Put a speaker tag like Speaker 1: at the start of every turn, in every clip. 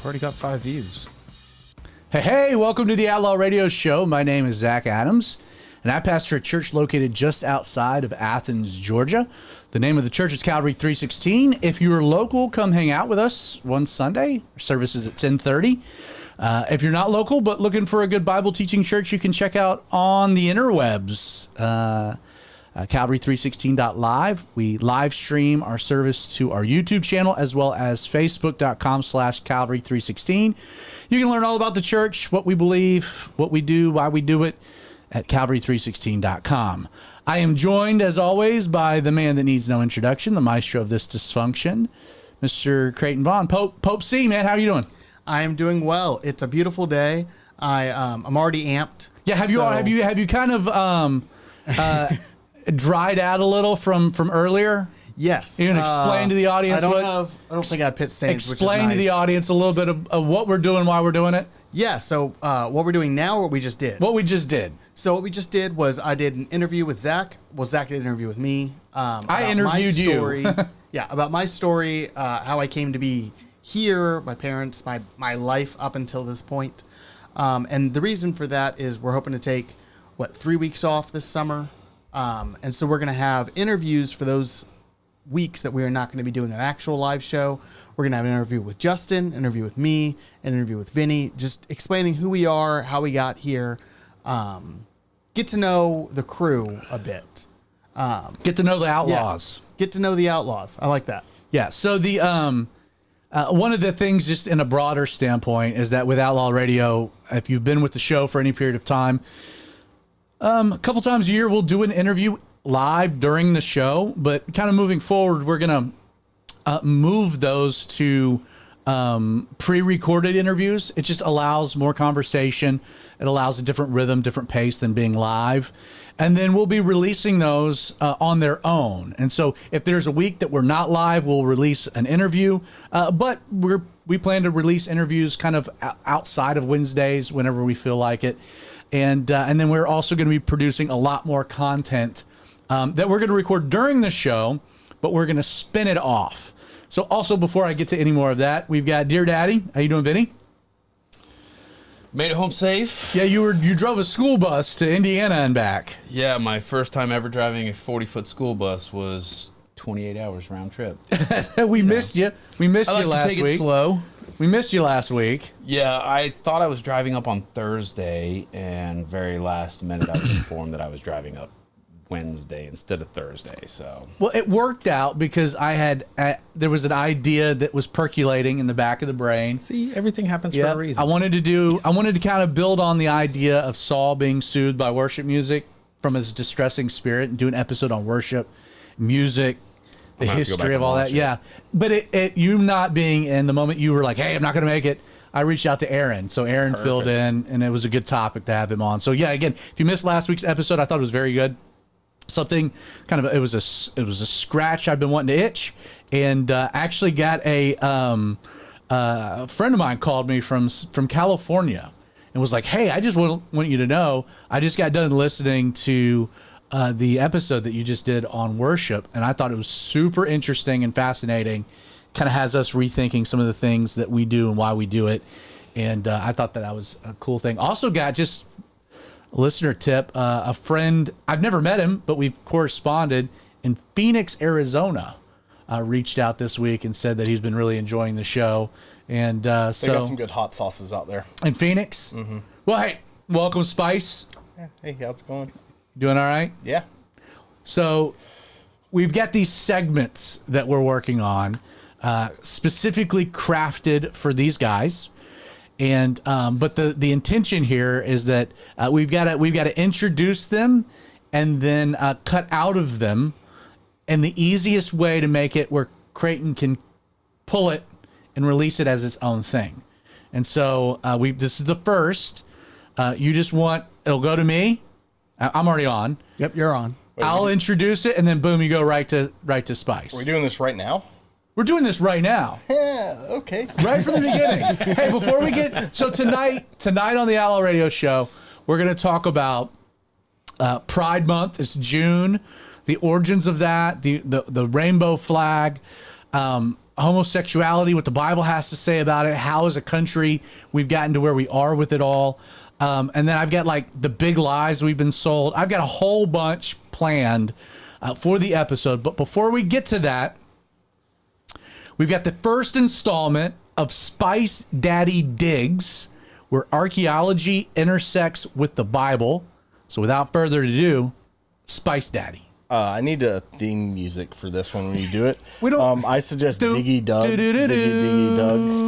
Speaker 1: Already got 5 views.
Speaker 2: Hey, welcome to the Outlaw Radio Show. My name is Zach Adams, and I pastor a church located just outside of Athens, Georgia. The name of the church is Calvary 316. If you're local, come hang out with us one Sunday. Our service is at 10:30. If you're not local but looking for a good Bible teaching church, you can check out on the interwebs, Calvary316.live. We live stream our service to our YouTube channel as well as Facebook.com/Calvary316. You can learn all about the church, what we believe, what we do, why we do it at Calvary316.com. I am joined, as always, by the man that needs no introduction, the maestro of this dysfunction, Mr. Creighton Vaughn. Pope C, man, how are you doing?
Speaker 3: I am doing well. It's a beautiful day. I'm already amped.
Speaker 2: Yeah, have you kind of dried out a little from earlier?
Speaker 3: Yes.
Speaker 2: You can explain to the audience.
Speaker 3: I don't think I have pit stains.
Speaker 2: Explain
Speaker 3: which is
Speaker 2: to the audience a little bit of what we're doing, why we're doing it.
Speaker 3: Yeah. So what we're doing now, or what we just did.
Speaker 2: What we just did.
Speaker 3: So what we just did was I did an interview with Zach. Well, Zach did an interview with me.
Speaker 2: I interviewed you.
Speaker 3: Yeah, about my story, how I came to be here, my parents, my life up until this point. And the reason for that is we're hoping to take, 3 weeks off this summer. And so we're going to have interviews for those weeks that we are not going to be doing an actual live show. We're going to have an interview with Justin, an interview with me, an interview with Vinny, just explaining who we are, how we got here. Get to know the crew a bit.
Speaker 2: Get to know the Outlaws.
Speaker 3: Yeah, get to know the Outlaws. I like that.
Speaker 2: Yeah. So the one of the things, just in a broader standpoint, is that with Outlaw Radio, if you've been with the show for any period of time, a couple times a year we'll do an interview live during the show. But kind of moving forward, we're gonna move those to pre-recorded interviews. It just allows more conversation. It allows a different rhythm, different pace than being live. And then we'll be releasing those on their own. And so if there's a week that we're not live, we'll release an interview. But we plan to release interviews kind of outside of Wednesdays whenever we feel like it. And then we're also going to be producing a lot more content that we're going to record during the show, but we're going to spin it off. So also, before I get to any more of that, we've got Dear Daddy. How you doing, Vinny?
Speaker 1: Made it home safe.
Speaker 2: Yeah, you drove a school bus to Indiana and back.
Speaker 1: Yeah, my first time ever driving a 40-foot school bus was 28 hours round trip.
Speaker 2: We missed you. We missed you last week.
Speaker 1: I like to take it slow.
Speaker 2: We missed you last week.
Speaker 1: Yeah, I thought I was driving up on Thursday, and very last minute I was informed that I was driving up Wednesday instead of Thursday. So
Speaker 2: well, it worked out because there was an idea that was percolating in the back of the brain.
Speaker 1: See, everything happens for a reason.
Speaker 2: I wanted to kind of build on the idea of Saul being soothed by worship music from his distressing spirit and do an episode on worship music, the history of all that. Yeah, but you not being in the moment, you were like, hey, I'm not going to make it. I reached out to Aaron, so Aaron filled in, and it was a good topic to have him on. So yeah, again, if you missed last week's episode, I thought it was very good. Something kind of it was a scratch I've been wanting to itch, and actually got a friend of mine called me from California and was like, hey, I just want you to know I just got done listening to the episode that you just did on worship, and I thought it was super interesting and fascinating. Kind of has us rethinking some of the things that we do and why we do it, and I thought that was a cool thing. Also got just listener tip, a friend, I've never met him, but we've corresponded in Phoenix, Arizona, reached out this week and said that he's been really enjoying the show. And
Speaker 4: they got some good hot sauces out there.
Speaker 2: In Phoenix? Mm-hmm. Well, hey, welcome, Spice.
Speaker 4: Yeah. Hey, how's it going?
Speaker 2: Doing all right?
Speaker 4: Yeah.
Speaker 2: So we've got these segments that we're working on, specifically crafted for these guys. And but the intention here is that we've got to introduce them and then cut out of them, and the easiest way to make it where Creighton can pull it and release it as its own thing. And so this is the first. You just want it'll go to me. I'm already on.
Speaker 3: Yep, you're on.
Speaker 2: I'll introduce it, and then boom, you go right to Spice.
Speaker 4: Are we doing this right now?
Speaker 2: We're doing this right now.
Speaker 4: Yeah, okay.
Speaker 2: Right from the beginning. Hey, before we get... So tonight on the Outlaw Radio Show, we're going to talk about Pride Month. It's June. The origins of that, the rainbow flag. homosexuality, what the Bible has to say about it, how as a country we've gotten to where we are with it all. And then I've got like the big lies we've been sold. I've got a whole bunch planned for the episode. But before we get to that, we've got the first installment of Spice Daddy Digs, where archaeology intersects with the Bible. So without further ado, Spice Daddy.
Speaker 4: I need a theme music for this one when you do it.
Speaker 2: We don't.
Speaker 4: I suggest Diggy Doug. Diggy Doug.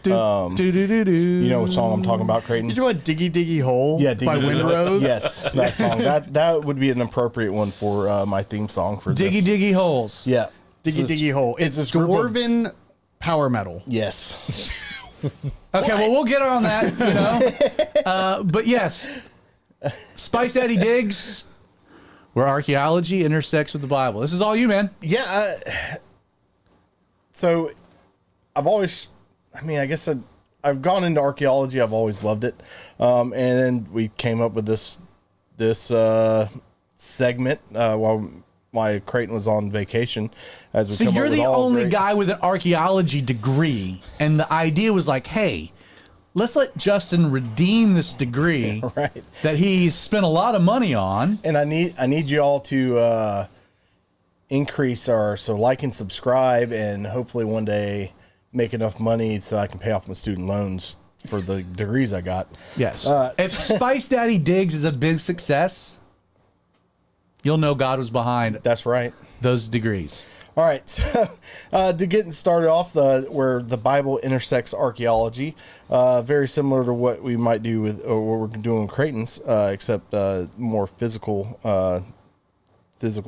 Speaker 4: You know what song I'm talking about, Creighton?
Speaker 3: You know what Diggy Diggy Hole by Windrose?
Speaker 4: Yes, that song. That would be an appropriate one for my theme song for
Speaker 2: Diggy
Speaker 4: this.
Speaker 2: Diggy Holes.
Speaker 4: Yeah.
Speaker 3: Diggy Diggy Hole. It's
Speaker 4: this group of-
Speaker 3: dwarven power metal.
Speaker 4: Yes.
Speaker 2: Okay, well, we'll get on that, but yes, Spice Daddy Digs, where archaeology intersects with the Bible. This is all you, man.
Speaker 4: Yeah. So I've always, I guess I've gone into archaeology. I've always loved it. And then we came up with this segment while Creighton was on vacation. As we
Speaker 2: So
Speaker 4: come
Speaker 2: you're
Speaker 4: up with
Speaker 2: the
Speaker 4: all
Speaker 2: only
Speaker 4: great-
Speaker 2: guy with an archaeology degree, and the idea was like, hey, let's let Justin redeem this degree
Speaker 4: Right.
Speaker 2: that he spent a lot of money on.
Speaker 4: And I need you all to increase so like and subscribe, and hopefully one day make enough money so I can pay off my student loans for the degrees I got.
Speaker 2: Yes. If Spice Daddy Digs is a big success, you'll know God was behind
Speaker 4: That's right.
Speaker 2: those degrees.
Speaker 4: All right, so to get started off, where the Bible intersects archaeology, very similar to what we might do with, or what we're doing with Creighton's, except more physical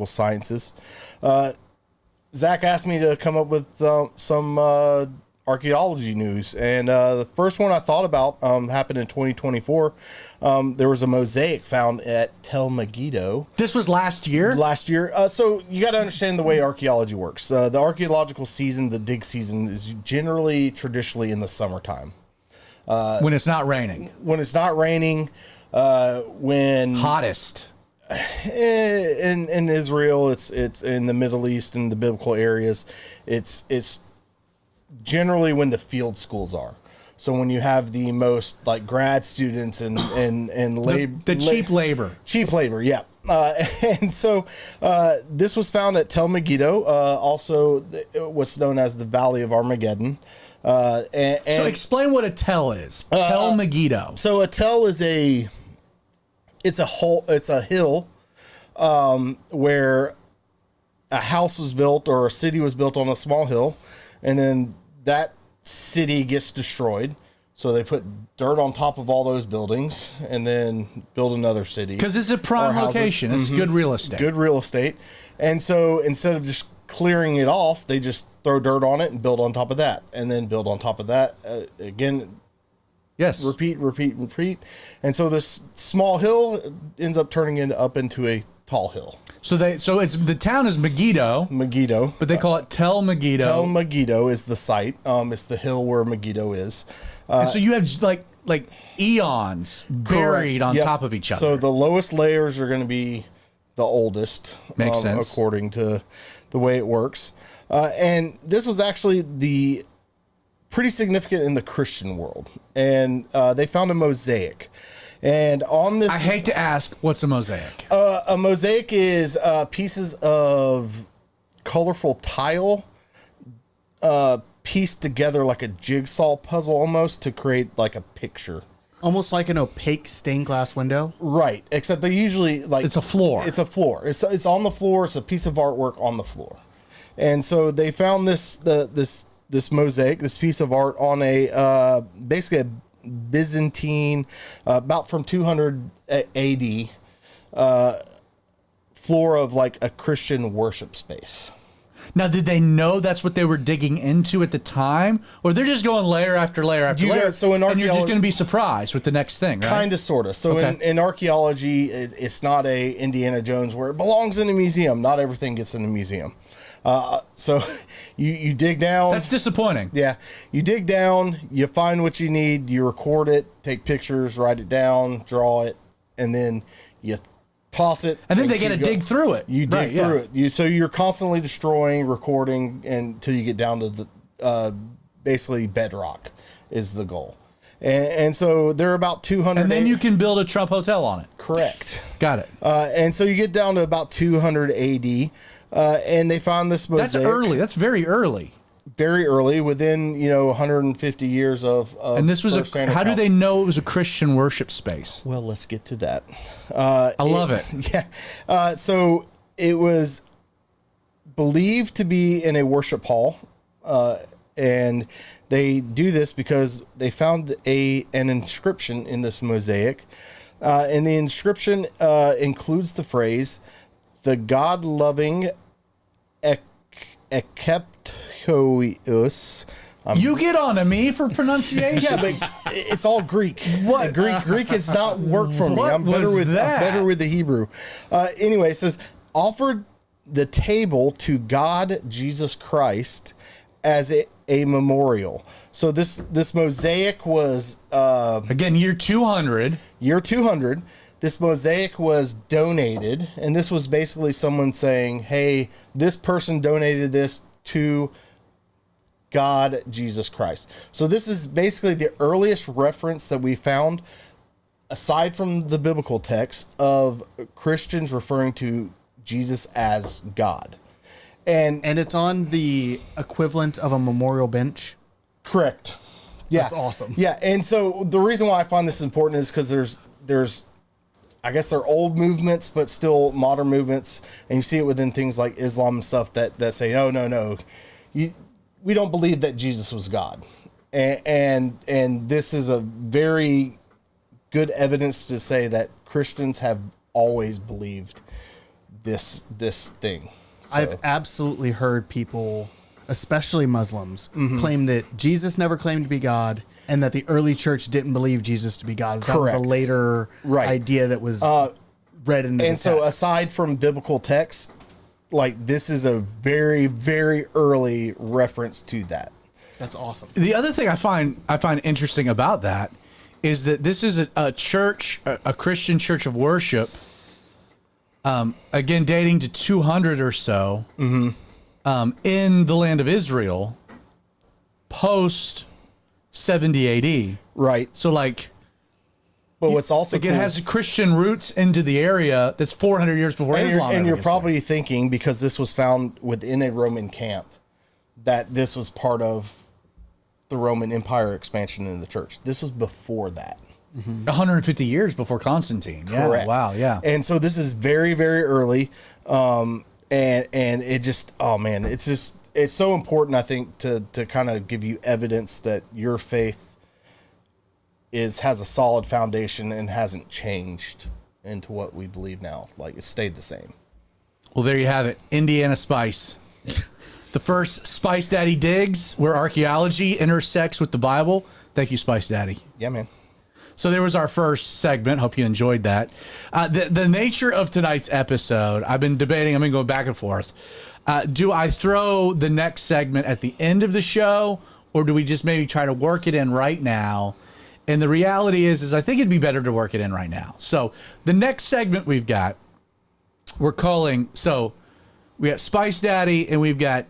Speaker 4: sciences. Zach asked me to come up with some archaeology news, and the first one I thought about happened in 2024. There was a mosaic found at Tel Megiddo.
Speaker 2: This was last year?
Speaker 4: Last year. So you got to understand the way archaeology works. The archaeological season, the dig season, is generally traditionally in the summertime.
Speaker 2: When it's not raining.
Speaker 4: When it's not raining, when
Speaker 2: Hottest.
Speaker 4: in Israel, it's in the Middle East and the biblical areas, it's generally when the field schools are. So when you have the most like grad students and
Speaker 2: The cheap labor.
Speaker 4: Cheap labor, yeah. And so this was found at Tel Megiddo, also what's known as the Valley of Armageddon.
Speaker 2: So explain what a tell is. Tel Megiddo.
Speaker 4: So a tell is it's a hill where a house was built or a city was built on a small hill, and then that city gets destroyed. So they put dirt on top of all those buildings and then build another city.
Speaker 2: Because it's a prime location. It's good real estate.
Speaker 4: Good real estate. And so instead of just clearing it off, they just throw dirt on it and build on top of that, and then build on top of that again.
Speaker 2: Yes.
Speaker 4: Repeat. And so this small hill ends up turning up into a tall hill.
Speaker 2: So it's the town is Megiddo,
Speaker 4: Megiddo.
Speaker 2: but they call it Tel Megiddo.
Speaker 4: Tel Megiddo is the site. It's the hill where Megiddo is.
Speaker 2: And so you have like eons buried on
Speaker 4: Yep.
Speaker 2: top of each other.
Speaker 4: So the lowest layers are going to be the oldest.
Speaker 2: Makes sense.
Speaker 4: According to the way it works. And this was actually pretty significant in the Christian world. And they found a mosaic. And on this...
Speaker 2: I hate to ask, what's a mosaic?
Speaker 4: A mosaic is pieces of colorful tile pieced together like a jigsaw puzzle almost to create like a picture.
Speaker 3: Almost like an opaque stained glass window.
Speaker 4: Right, except they usually like...
Speaker 2: It's a floor.
Speaker 4: It's a floor. It's on the floor. It's a piece of artwork on the floor. And so they found this mosaic, this piece of art on basically a Byzantine, about from 200 AD, floor of like a Christian worship space.
Speaker 2: Now, did they know that's what they were digging into at the time? Or they're just going layer after layer after layer, and you're just going to be surprised with the next thing, right?
Speaker 4: Kind of, sort of. So
Speaker 2: Okay.
Speaker 4: in archaeology, it's not a Indiana Jones where it belongs in a museum. Not everything gets in a museum. So you dig down.
Speaker 2: That's disappointing.
Speaker 4: Yeah. You dig down, you find what you need, you record it, take pictures, write it down, draw it, and then you toss it.
Speaker 2: And then they got to
Speaker 4: keep going.
Speaker 2: dig through it.
Speaker 4: You dig
Speaker 2: Right,
Speaker 4: through
Speaker 2: yeah.
Speaker 4: it. So you're constantly destroying, recording until you get down to basically bedrock is the goal. And so they're about 200.
Speaker 2: And then you can build a Trump hotel on it.
Speaker 4: Correct.
Speaker 2: Got it.
Speaker 4: And so you get down to about 200 AD, and they found this mosaic.
Speaker 2: That's early. That's very early.
Speaker 4: Very early, within 150 years of
Speaker 2: and this was how do they know it was a Christian worship space?
Speaker 4: Well, let's get to that.
Speaker 2: I love it.
Speaker 4: Yeah. So it was believed to be in a worship hall, and they do this because they found an inscription in this mosaic, and the inscription includes the phrase, "The God-loving Ekeptoios."
Speaker 2: You get on to me for pronunciation.
Speaker 4: Yeah, but it's all Greek.
Speaker 2: What?
Speaker 4: Greek has not worked for me.
Speaker 2: What
Speaker 4: I'm better
Speaker 2: was
Speaker 4: with
Speaker 2: that?
Speaker 4: I'm better with the Hebrew. Anyway, it says, offered the table to God Jesus Christ as a memorial. So this mosaic was
Speaker 2: Again, year 200.
Speaker 4: year 200. This mosaic was donated, and this was basically someone saying, "Hey, this person donated this to God Jesus Christ." So this is basically the earliest reference that we found, aside from the biblical text, of Christians referring to Jesus as God. And
Speaker 3: it's on the equivalent of a memorial bench.
Speaker 4: correct. Yeah.
Speaker 3: That's awesome.
Speaker 4: Yeah, and so the reason why I find this important is because there's I guess they're old movements, but still modern movements, and you see it within things like Islam and stuff that say, no, we don't believe that Jesus was God, and this is a very good evidence to say that Christians have always believed this thing. So,
Speaker 3: I've absolutely heard people, especially Muslims, claim that Jesus never claimed to be God, and that the early church didn't believe Jesus to be God. That was a
Speaker 4: Correct.
Speaker 3: later idea that was read into the
Speaker 4: and so
Speaker 3: text.
Speaker 4: aside from biblical text, like, this is a very, very early reference to that.
Speaker 3: That's awesome.
Speaker 2: The other thing I find interesting about that is that this is a church, a Christian church of worship, again dating to 200 or so, in the land of Israel, post 70 AD.
Speaker 4: Right.
Speaker 2: So like,
Speaker 4: But what's also
Speaker 2: like
Speaker 4: cool,
Speaker 2: it has Christian roots into the area that's 400 years before Islam.
Speaker 4: and you're
Speaker 2: ever gets
Speaker 4: probably thinking, because this was found within a Roman camp, that this was part of the Roman Empire expansion in the church. This was before that.
Speaker 2: there. 150 years before Constantine. Yeah.
Speaker 4: Correct.
Speaker 2: Wow. Yeah.
Speaker 4: And so this is very, very early. And it just, oh man, it's so important, I think, to kind of give you evidence that your faith has a solid foundation and hasn't changed into what we believe now. Like, it stayed the same.
Speaker 2: Well, there you have it. Indiana Spice. The first Spice Daddy digs where archaeology intersects with the Bible. Thank you, Spice Daddy.
Speaker 4: Yeah, man.
Speaker 2: So there was our first segment. Hope you enjoyed that. The nature of tonight's episode, I've been debating, I've been going back and forth. Do I throw the next segment at the end of the show, or do we just maybe try to work it in right now? And the reality is I think it'd be better to work it in right now. So the next segment we've got, we're calling, so we got Spice Daddy and we've got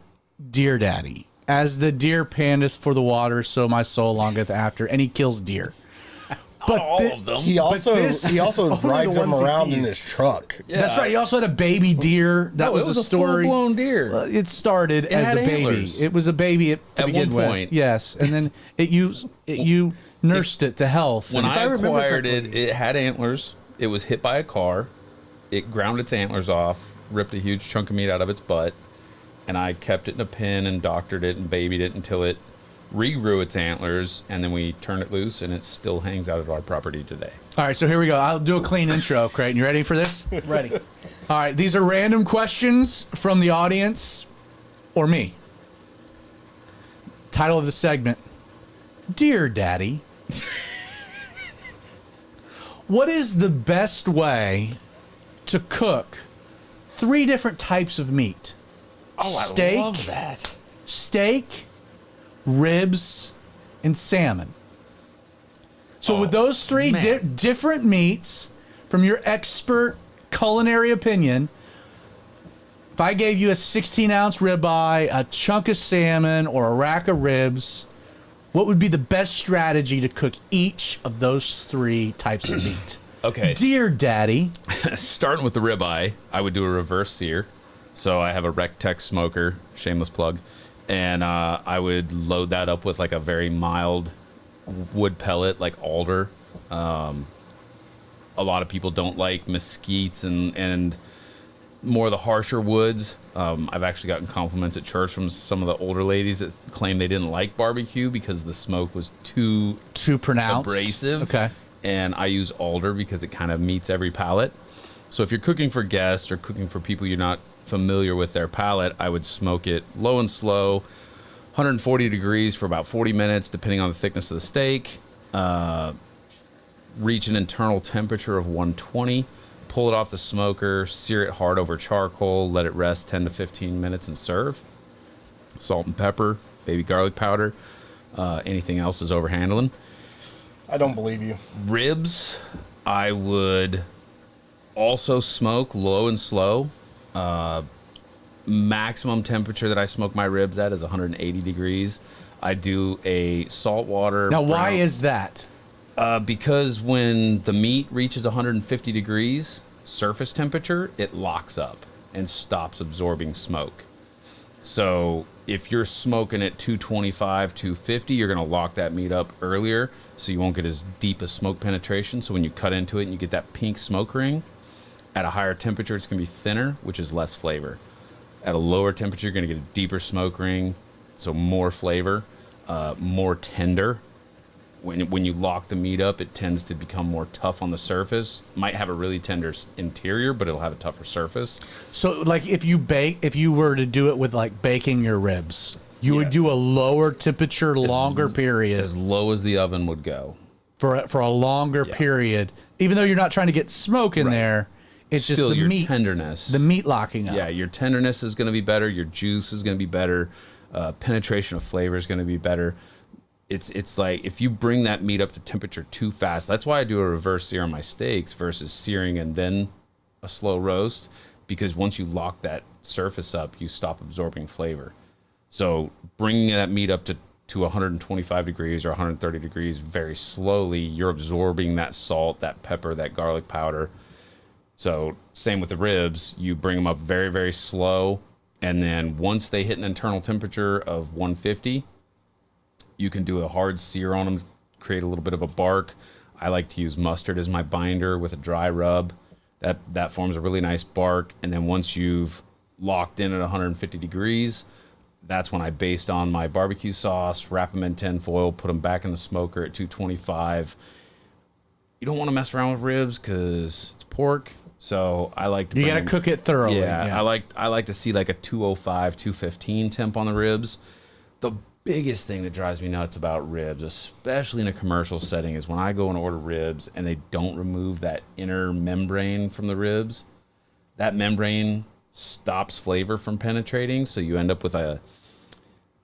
Speaker 2: Deer Daddy. As the deer panteth for the water, so my soul longeth after, and he kills deer. But
Speaker 1: all of them.
Speaker 4: He also rides
Speaker 3: the
Speaker 4: them
Speaker 3: ones he
Speaker 4: around in
Speaker 3: sees.
Speaker 4: his truck.
Speaker 1: Yeah.
Speaker 2: That's right. He also had a baby deer. That
Speaker 1: No,
Speaker 2: was
Speaker 1: it was
Speaker 2: a
Speaker 1: a
Speaker 2: story.
Speaker 1: full-blown deer.
Speaker 2: It started as
Speaker 1: had
Speaker 2: a baby.
Speaker 1: antlers.
Speaker 2: It was a baby to
Speaker 1: At
Speaker 2: begin
Speaker 1: one
Speaker 2: with.
Speaker 1: point.
Speaker 2: Yes, and then you nursed it to health.
Speaker 1: When
Speaker 2: And
Speaker 1: I
Speaker 3: remember
Speaker 1: acquired
Speaker 3: correctly-
Speaker 1: it had antlers. It was hit by a car. It ground its antlers off, ripped a huge chunk of meat out of its butt, and I kept it in a pen and doctored it and babied it until it regrew its antlers, and then we turned it loose, and it still hangs out at our property today.
Speaker 2: all right, so here we go. I'll do a clean intro, Creighton. You ready for this?
Speaker 3: Ready.
Speaker 2: All right, these are random questions from the audience or me. Title of the segment, Dear Daddy, what is the best way to cook 3 different types of meat?
Speaker 1: I love that.
Speaker 2: Steak, ribs, and salmon. So with those 3 different meats, from your expert culinary opinion, if I gave you a 16-ounce ribeye, a chunk of salmon, or a rack of ribs, what would be the best strategy to cook each of those 3 types of meat?
Speaker 1: Okay.
Speaker 2: Dear Daddy.
Speaker 1: Starting with the ribeye, I would do a reverse sear. So I have a Rectex smoker, shameless plug, and I would load that up with like a very mild wood pellet, like alder. A lot of people don't like mesquites and more of the harsher woods. I've actually gotten compliments at church from some of the older ladies that claim they didn't like barbecue because the smoke was too
Speaker 2: pronounced,
Speaker 1: abrasive.
Speaker 2: Okay.
Speaker 1: And I use alder because it kind of meets every palate. So if you're cooking for guests or cooking for people you're not familiar with their palate, I would smoke it low and slow, 140 degrees for about 40 minutes, depending on the thickness of the steak. Reach an internal temperature of 120. Pull it off the smoker, sear it hard over charcoal, let it rest 10 to 15 minutes and serve. Salt and pepper, baby garlic powder. Anything else is overhandling.
Speaker 4: I don't believe you.
Speaker 1: Ribs, I would also smoke low and slow. Maximum temperature that I smoke my ribs at is 180 degrees. I do a saltwater.
Speaker 2: Now, why is that?
Speaker 1: Because when the meat reaches 150 degrees surface temperature, it locks up and stops absorbing smoke. So if you're smoking at 225, 250, you're going to lock that meat up earlier, so you won't get as deep a smoke penetration. So when you cut into it and you get that pink smoke ring, at a higher temperature, it's going to be thinner, which is less flavor. At a lower temperature, you're going to get a deeper smoke ring, so more flavor, more tender. When you lock the meat up, it tends to become more tough on the surface. Might have a really tender interior, but it'll have a tougher surface.
Speaker 2: So, like, if you were to do it with like baking your ribs, you would do a lower temperature, longer period,
Speaker 1: as low as the oven would go
Speaker 2: for a longer period. Even though you're not trying to get smoke in there, it's
Speaker 1: still
Speaker 2: just the
Speaker 1: your
Speaker 2: meat,
Speaker 1: tenderness,
Speaker 2: the meat locking up.
Speaker 1: Yeah, your tenderness is going to be better. Your juice is going to be better. Penetration of flavor is going to be better. It's like if you bring that meat up to temperature too fast. That's why I do a reverse sear on my steaks versus searing and then a slow roast, because once you lock that surface up, you stop absorbing flavor. So bringing that meat up to 125 degrees or 130 degrees very slowly, you're absorbing that salt, that pepper, that garlic powder. So same with the ribs, you bring them up very, very slow, and then once they hit an internal temperature of 150, you can do a hard sear on them, create a little bit of a bark. I like to use mustard as my binder with a dry rub. That forms a really nice bark. And then once you've locked in at 150 degrees, that's when I baste on my barbecue sauce, wrap them in tin foil, put them back in the smoker at 225. You don't want to mess around with ribs because it's pork. So I like to.
Speaker 2: You got to cook it thoroughly.
Speaker 1: Yeah, I like to see like a 205, 215 temp on the ribs. The biggest thing that drives me nuts about ribs, especially in a commercial setting, is when I go and order ribs and they don't remove that inner membrane from the ribs. That membrane stops flavor from penetrating, so you end up with a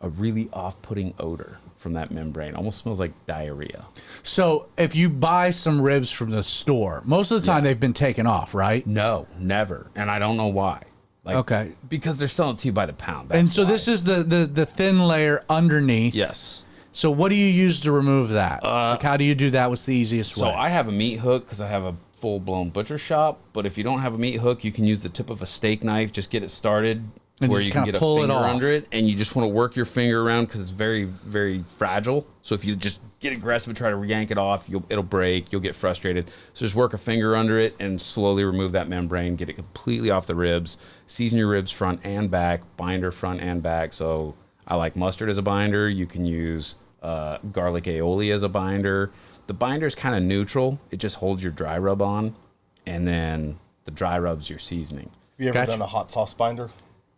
Speaker 1: really off-putting odor from that membrane. Almost smells like diarrhea.
Speaker 2: So if you buy some ribs from the store, most of the time they've been taken off, right?
Speaker 1: No, never. And I don't know why. Like,
Speaker 2: okay.
Speaker 1: Because they're selling it to you by the pound. That's
Speaker 2: and so
Speaker 1: why.
Speaker 2: This is the thin layer underneath.
Speaker 1: Yes.
Speaker 2: So what do you use to remove that? Like how do you do that? What's the easiest way?
Speaker 1: So I have a meat hook because I have a full-blown butcher shop. But if you don't have a meat hook, you can use the tip of a steak knife. Just get it started
Speaker 2: and
Speaker 1: where you can get a
Speaker 2: finger
Speaker 1: under it. And you just want to work your finger around because it's very, very fragile. So if you just get aggressive and try to yank it off, it'll break. You'll get frustrated. So just work a finger under it and slowly remove that membrane. Get it completely off the ribs. Season your ribs front and back. Binder front and back. So I like mustard as a binder. You can use garlic aioli as a binder. The binder is kind of neutral. It just holds your dry rub on. And then the dry rub's your seasoning.
Speaker 4: Have you ever done a hot sauce binder?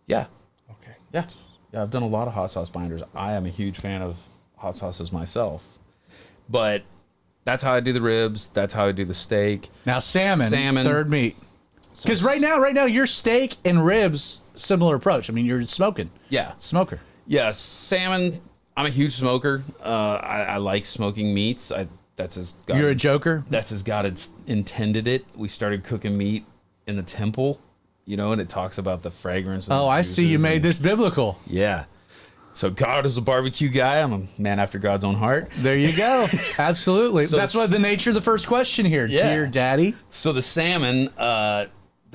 Speaker 1: Yeah.
Speaker 4: Okay.
Speaker 1: Yeah. I've done a lot of hot sauce binders. I am a huge fan of hot sauces myself. But that's how I do the ribs. That's how I do the steak.
Speaker 2: Now salmon, third meat. Because right now, your steak and ribs, similar approach. I mean, you're smoking.
Speaker 1: Yeah.
Speaker 2: Smoker.
Speaker 1: Yeah, salmon. I'm a huge smoker. I like smoking meats.
Speaker 2: You're a joker?
Speaker 1: That's as God intended it. We started cooking meat in the temple, and it talks about the fragrance.
Speaker 2: Oh, I see. You made this biblical.
Speaker 1: Yeah. So God is a barbecue guy. I'm a man after God's own heart.
Speaker 2: There you go. Absolutely.
Speaker 1: So
Speaker 2: that's what the nature of the first question here, dear Daddy.
Speaker 1: So the salmon, the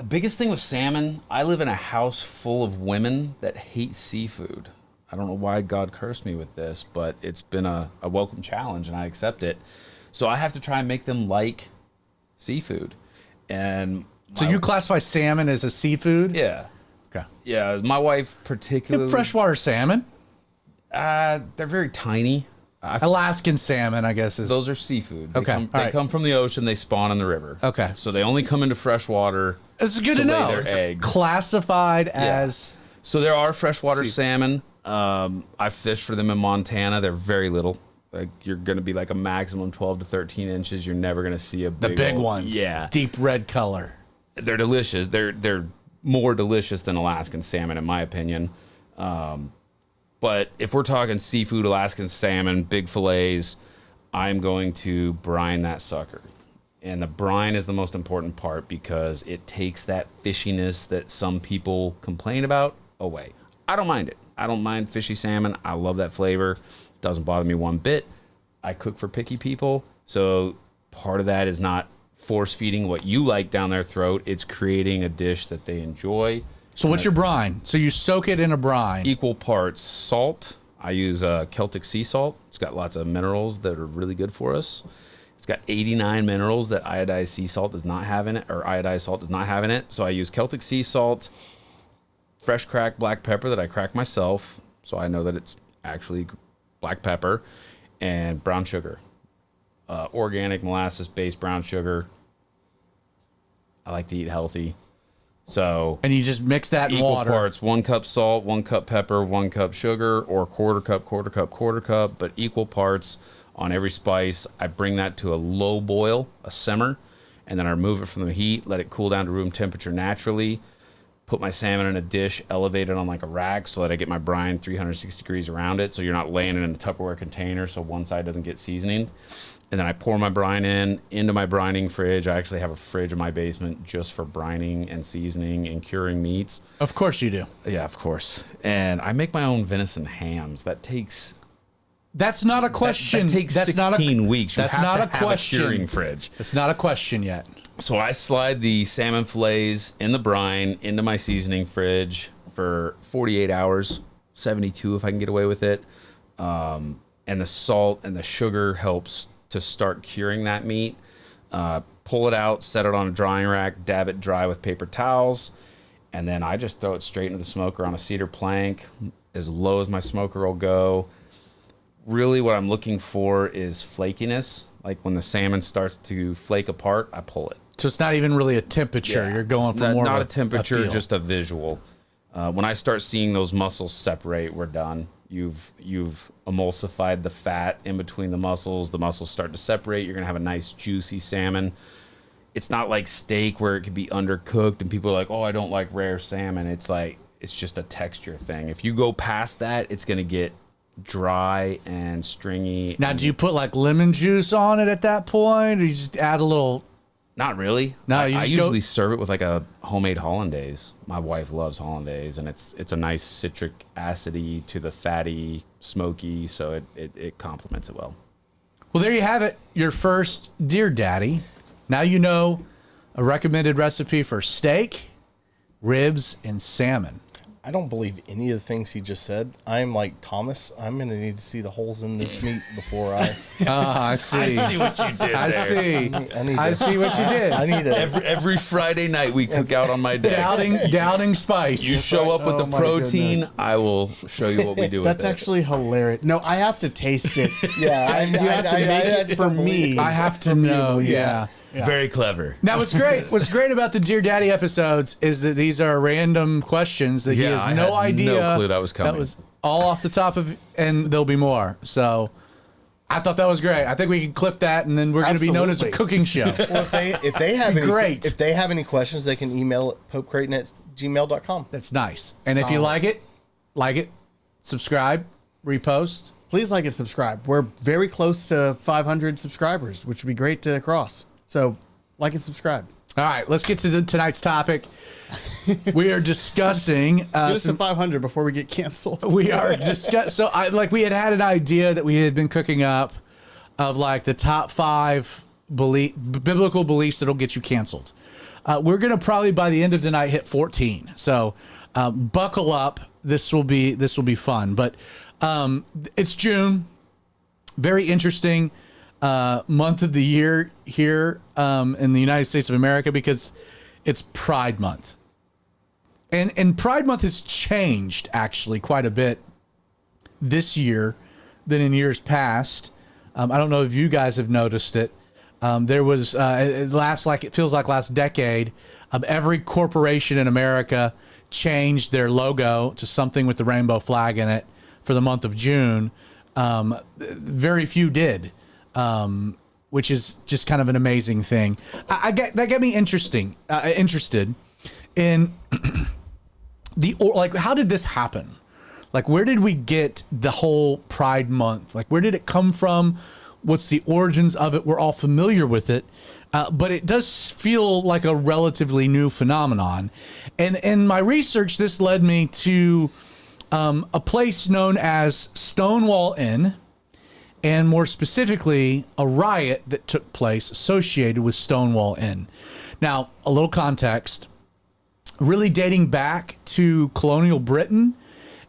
Speaker 1: biggest thing with salmon, I live in a house full of women that hate seafood. I don't know why God cursed me with this, but it's been a welcome challenge, and I accept it. So I have to try and make them like seafood. And
Speaker 2: so you classify salmon as a seafood?
Speaker 1: Yeah.
Speaker 2: Okay.
Speaker 1: Yeah, my wife particularly.
Speaker 2: Freshwater salmon?
Speaker 1: They're very tiny.
Speaker 2: Alaskan salmon, I guess is.
Speaker 1: Those are seafood.
Speaker 2: They
Speaker 1: come from the ocean. They spawn in the river.
Speaker 2: Okay.
Speaker 1: So they only come into fresh water.
Speaker 2: It's good to know.
Speaker 1: Lay their eggs.
Speaker 2: Classified as.
Speaker 1: So there are freshwater salmon. I fish for them in Montana. They're very little. Like you're going to be like a maximum 12 to 13 inches. You're never going to see the big
Speaker 2: ones.
Speaker 1: Yeah.
Speaker 2: Deep red color.
Speaker 1: They're delicious. They're more delicious than Alaskan salmon, in my opinion. But if we're talking seafood, Alaskan salmon, big fillets, I'm going to brine that sucker. And the brine is the most important part because it takes that fishiness that some people complain about away. I don't mind it. I don't mind fishy salmon. I love that flavor. Doesn't bother me one bit. I cook for picky people. So part of that is not force feeding what you like down their throat. It's creating a dish that they enjoy.
Speaker 2: So what's your brine? So you soak it in a brine.
Speaker 1: Equal parts salt. I use Celtic sea salt. It's got lots of minerals that are really good for us. It's got 89 minerals that iodized sea salt does not have in it, or iodized salt does not have in it. So I use Celtic sea salt, fresh cracked black pepper that I crack myself, so I know that it's actually black pepper, and brown sugar. Organic molasses-based brown sugar. I like to eat healthy. So
Speaker 2: and you just mix that in
Speaker 1: equal
Speaker 2: water.
Speaker 1: Parts, 1 cup salt, 1 cup pepper, 1 cup sugar, or quarter cup, but equal parts on every spice. I bring that to a low boil, a simmer, and then I remove it from the heat, let it cool down to room temperature naturally, put my salmon in a dish, elevate it on like a rack so that I get my brine 360 degrees around it, so you're not laying it in a Tupperware container so one side doesn't get seasoning. And then I pour my brine into my brining fridge. I actually have a fridge in my basement just for brining and seasoning and curing meats.
Speaker 2: Of course you do.
Speaker 1: Yeah, of course. And I make my own venison hams.
Speaker 2: That's not a question.
Speaker 1: That takes 16 weeks.
Speaker 2: That's not a question.
Speaker 1: Have a curing fridge.
Speaker 2: That's not a question yet.
Speaker 1: So I slide the salmon fillets in the brine into my seasoning fridge for 48 hours, 72 if I can get away with it. And the salt and the sugar helps to start curing that meat. Pull it out, set it on a drying rack, dab it dry with paper towels, and then I just throw it straight into the smoker on a cedar plank, as low as my smoker will go. Really what I'm looking for is flakiness. Like when the salmon starts to flake apart, I pull it.
Speaker 2: So it's not even really a temperature.
Speaker 1: Yeah.
Speaker 2: You're going for more
Speaker 1: not
Speaker 2: of
Speaker 1: a temperature,
Speaker 2: feel.
Speaker 1: just a visual. When I start seeing those muscles separate, we're done. You've emulsified the fat in between the muscles. The muscles start to separate. You're gonna have a nice juicy salmon. It's not like steak where it could be undercooked and people are like, oh, I don't like rare salmon. It's like, it's just a texture thing. If you go past that, it's gonna get dry and stringy.
Speaker 2: Now, do you put like lemon juice on it at that point, or you just add a little?
Speaker 1: Not really.
Speaker 2: No,
Speaker 1: I
Speaker 2: you
Speaker 1: usually serve it with like a homemade hollandaise. My wife loves hollandaise, and it's a nice citric acidity to the fatty, smoky, so it complements it well.
Speaker 2: Well, there you have it. Your first Dear Daddy. Now you know a recommended recipe for steak, ribs, and salmon.
Speaker 4: I don't believe any of the things he just said. I'm like Thomas. I'm going to need to see the holes in this meat before I.
Speaker 2: I see.
Speaker 1: I see what you did
Speaker 2: I
Speaker 1: there.
Speaker 2: see. I see what you did.
Speaker 4: I need a.
Speaker 1: Every Friday night we cook out on my deck.
Speaker 2: Downing spice.
Speaker 1: You show up with
Speaker 3: Oh
Speaker 1: the
Speaker 3: my
Speaker 1: protein,
Speaker 3: goodness.
Speaker 1: I will show you what we do with
Speaker 3: That's
Speaker 1: it.
Speaker 3: actually hilarious. No, I have to taste it.
Speaker 4: Yeah,
Speaker 3: And you have to make it
Speaker 4: just
Speaker 3: for
Speaker 4: don't believe
Speaker 3: me.
Speaker 4: it.
Speaker 2: I have to
Speaker 3: For me
Speaker 2: know.
Speaker 3: believe it.
Speaker 2: Yeah.
Speaker 1: Very clever.
Speaker 2: Now, what's great about the Dear Daddy episodes is that these are random questions that he
Speaker 1: Yeah,
Speaker 2: has
Speaker 1: I
Speaker 2: no
Speaker 1: had
Speaker 2: idea.
Speaker 1: no clue that was coming.
Speaker 2: That was all off the top of, and there'll be more. So I thought that was great. I think we can clip that, and then we're going to be known as a
Speaker 3: Absolutely.
Speaker 2: cooking show.
Speaker 4: Well, if they have any,
Speaker 2: Great.
Speaker 4: if they have any questions, they can email at popecreighton@gmail.com.
Speaker 2: That's nice. And if you
Speaker 3: Solid.
Speaker 2: like it, subscribe, repost.
Speaker 3: Please like and subscribe. We're very close to 500 subscribers, which would be great to cross. So like and subscribe.
Speaker 2: All right, let's get to tonight's topic. We are discussing.
Speaker 3: Get us to 500 before we get canceled.
Speaker 2: We are discussing. So, we had an idea that we had been cooking up of like the top 5 biblical beliefs that'll get you canceled. We're gonna probably by the end of tonight hit 14. So, buckle up. This will be fun. But it's June. Very interesting month of the year here in the United States of America because it's Pride Month. And Pride Month has changed actually quite a bit this year than in years past. I don't know if you guys have noticed it. There was it feels like last decade, every corporation in America changed their logo to something with the rainbow flag in it for the month of June. Very few did, which is just kind of an amazing thing. That got me interested in how did this happen? Like, where did we get the whole Pride Month? Like, where did it come from? What's the origins of it? We're all familiar with it, but it does feel like a relatively new phenomenon. And in my research, this led me to a place known as Stonewall Inn, and more specifically, a riot that took place associated with Stonewall Inn. Now, a little context, really dating back to colonial Britain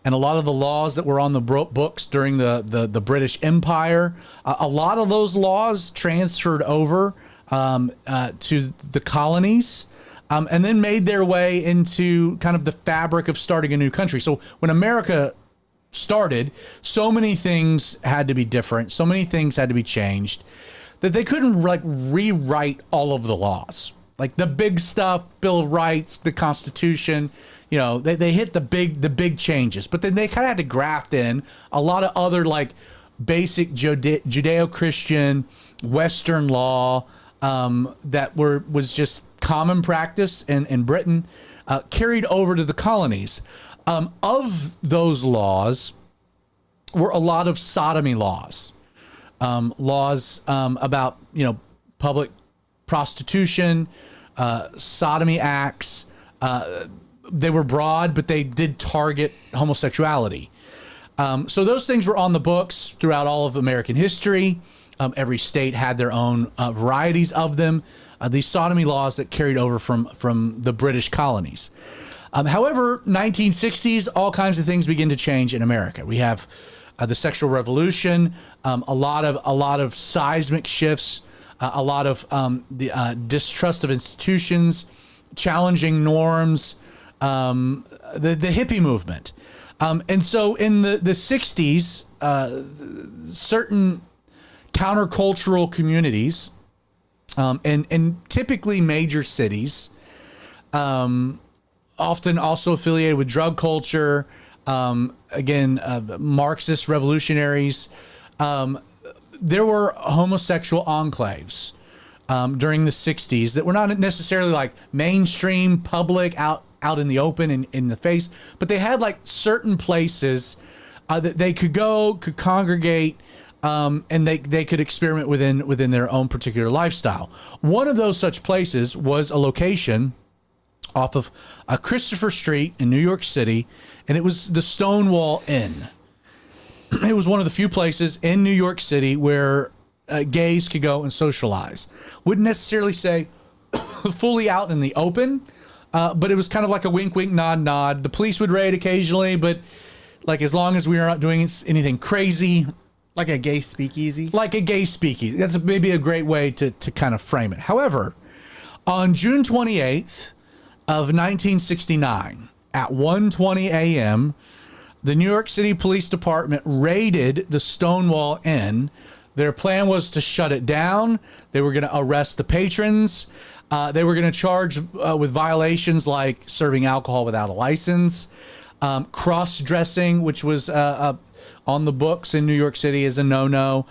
Speaker 2: and a lot of the laws that were on the books during the British Empire. A lot of those laws transferred over to the colonies and then made their way into kind of the fabric of starting a new country. So when America started, so many things had to be different, so many things had to be changed that they couldn't rewrite all of the laws. Like the big stuff, Bill of Rights, the Constitution, they hit the big changes, but then they kind of had to graft in a lot of other like basic Judeo-Christian Western law that was just common practice in Britain, carried over to the colonies. Of those laws were a lot of sodomy laws, laws about public prostitution, sodomy acts. They were broad, but they did target homosexuality. So those things were on the books throughout all of American history. Every state had their own varieties of them. These sodomy laws that carried over from the British colonies. However, 1960s, all kinds of things begin to change in America. We have the sexual revolution, a lot of seismic shifts, a lot of the distrust of institutions, challenging norms, the hippie movement. And so in the 60s, certain countercultural communities, and typically major cities, often also affiliated with drug culture, Marxist revolutionaries, there were homosexual enclaves during the 60s that were not necessarily like mainstream public out in the open and in the face, but they had like certain places that they could congregate, and they could experiment within their own particular lifestyle. One of those such places was a location off of Christopher Street in New York City, and it was the Stonewall Inn. It was one of the few places in New York City where gays could go and socialize. Wouldn't necessarily say fully out in the open, but it was kind of like a wink, wink, nod, nod. The police would raid occasionally, but like as long as we were not doing anything crazy.
Speaker 3: Like a gay speakeasy?
Speaker 2: Like a gay speakeasy. That's maybe a great way to kind of frame it. However, on June 28th of 1969, at 1:20 a.m., the New York City Police Department raided the Stonewall Inn. Their plan was to shut it down. They were going to arrest the patrons. They were going to charge with violations like serving alcohol without a license, cross-dressing, which was on the books in New York City is a no-no.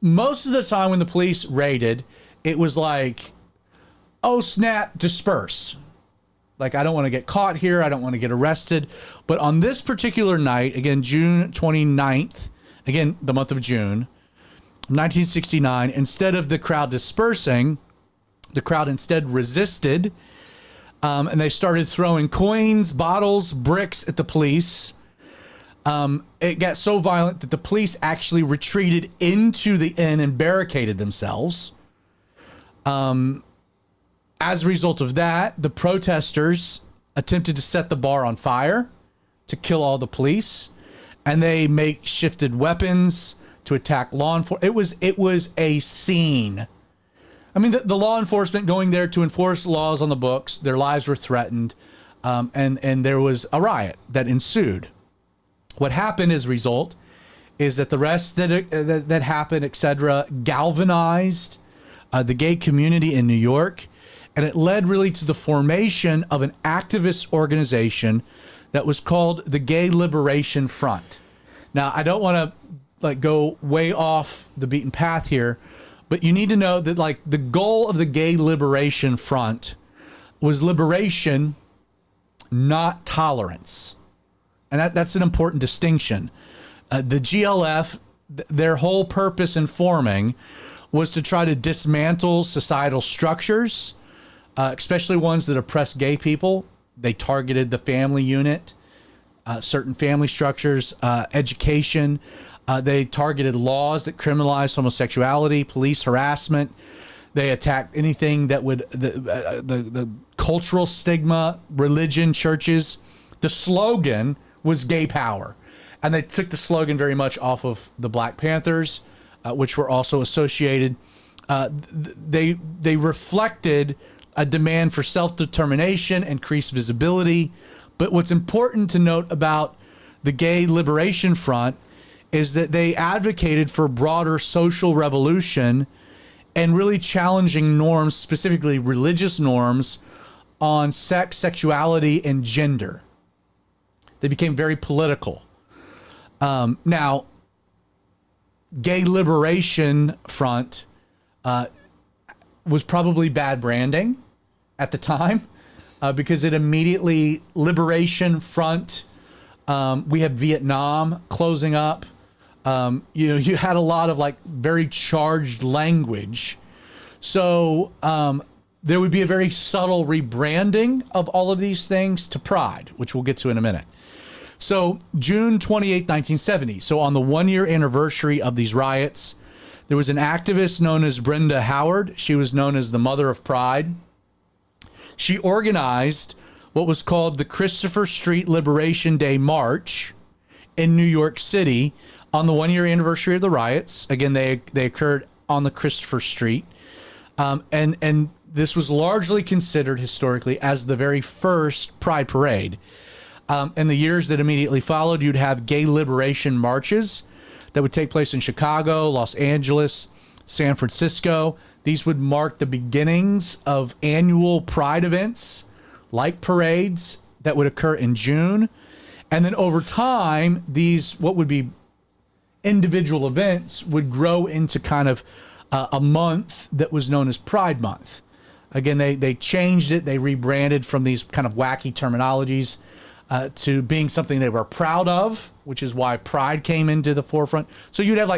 Speaker 2: Most of the time when the police raided, it was like, oh, snap, disperse. Like, I don't want to get caught here. I don't want to get arrested. But on this particular night, again, June 29th, again, the month of June, 1969, instead of the crowd dispersing, The crowd instead resisted, and they started throwing coins, bottles, bricks at the police. It got so violent that the police actually retreated into the inn and barricaded themselves. As a result of that, the protesters attempted to set the bar on fire to kill all the police, and they makeshifted weapons to attack law enforcement. It was a scene. I mean, the law enforcement going there to enforce laws on the books, their lives were threatened, and there was a riot that ensued. What happened as a result is that the rest that happened, etc., galvanized the gay community in New York, and it led really to the formation of an activist organization that was called the Gay Liberation Front. Now, I don't want to go way off the beaten path here, but you need to know that the goal of the Gay Liberation Front was liberation, not tolerance. And that's an important distinction. The GLF, their whole purpose in forming was to try to dismantle societal structures, especially ones that oppress gay people. They targeted the family unit, certain family structures, education. They targeted laws that criminalized homosexuality, police harassment. They attacked anything that would, the cultural stigma, religion, churches. The slogan was gay power. And they took the slogan very much off of the Black Panthers, which were also associated. They reflected a demand for self-determination, increased visibility. But what's important to note about the Gay Liberation Front is that they advocated for broader social revolution and really challenging norms, specifically religious norms, on sex, sexuality, and gender. They became very political. Now, Gay Liberation Front was probably bad branding at the time because it immediately, Liberation Front, we have Vietnam closing up. You had a lot of very charged language. So there would be a very subtle rebranding of all of these things to Pride, which we'll get to in a minute. So June 28, 1970. So on the 1-year anniversary of these riots, there was an activist known as Brenda Howard. She was known as the Mother of Pride. She organized what was called the Christopher Street Liberation Day March in New York City on the 1-year anniversary of the riots. Again, they occurred on the Christopher Street. And this was largely considered historically as the very first Pride Parade. In the years that immediately followed, you'd have gay liberation marches that would take place in Chicago, Los Angeles, San Francisco. These would mark the beginnings of annual Pride events, like parades that would occur in June. And then over time, these, what would be individual events, would grow into kind of a month that was known as Pride Month. Again, they changed it. They rebranded from these kind of wacky terminologies to being something they were proud of, which is why Pride came into the forefront. So you'd have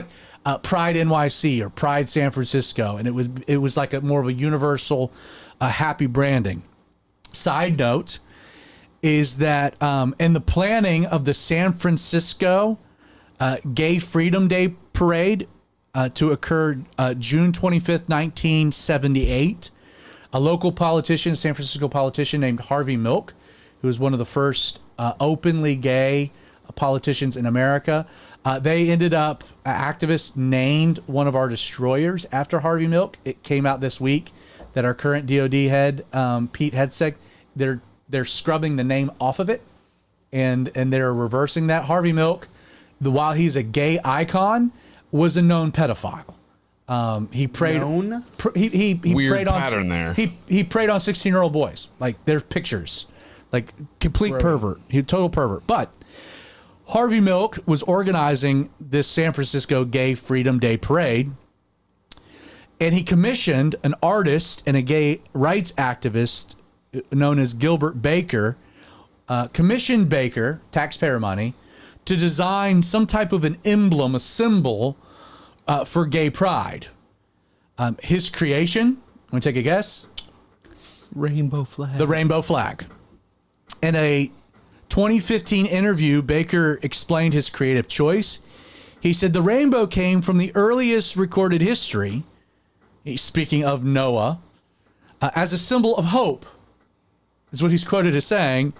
Speaker 2: Pride NYC or Pride San Francisco, and it was like a more of a universal happy branding. Side note is that in the planning of the San Francisco Gay Freedom Day Parade to occur June 25th, 1978, a local politician, San Francisco politician named Harvey Milk, who was one of the first openly gay politicians in America. They ended up, activists named one of our destroyers after Harvey Milk. It came out this week that our current DOD head, Pete Hegseth, they're scrubbing the name off of it, and they're reversing that. Harvey Milk, while he's a gay icon, was a known pedophile. He preyed.
Speaker 3: Known?
Speaker 2: He
Speaker 1: Weird
Speaker 2: preyed on
Speaker 1: pattern there.
Speaker 2: He preyed on 16-year-old boys. There's pictures. Complete pervert. He total pervert. But Harvey Milk was organizing this San Francisco Gay Freedom Day Parade, and he commissioned an artist and a gay rights activist known as Gilbert Baker, commissioned Baker, taxpayer money, to design some type of an emblem, a symbol for gay pride. His creation Want to take a guess?
Speaker 1: Rainbow flag.
Speaker 2: The rainbow flag. In a 2015 interview, Baker explained his creative choice. He said the rainbow came from the earliest recorded history, speaking of Noah, as a symbol of hope, is what he's quoted as saying.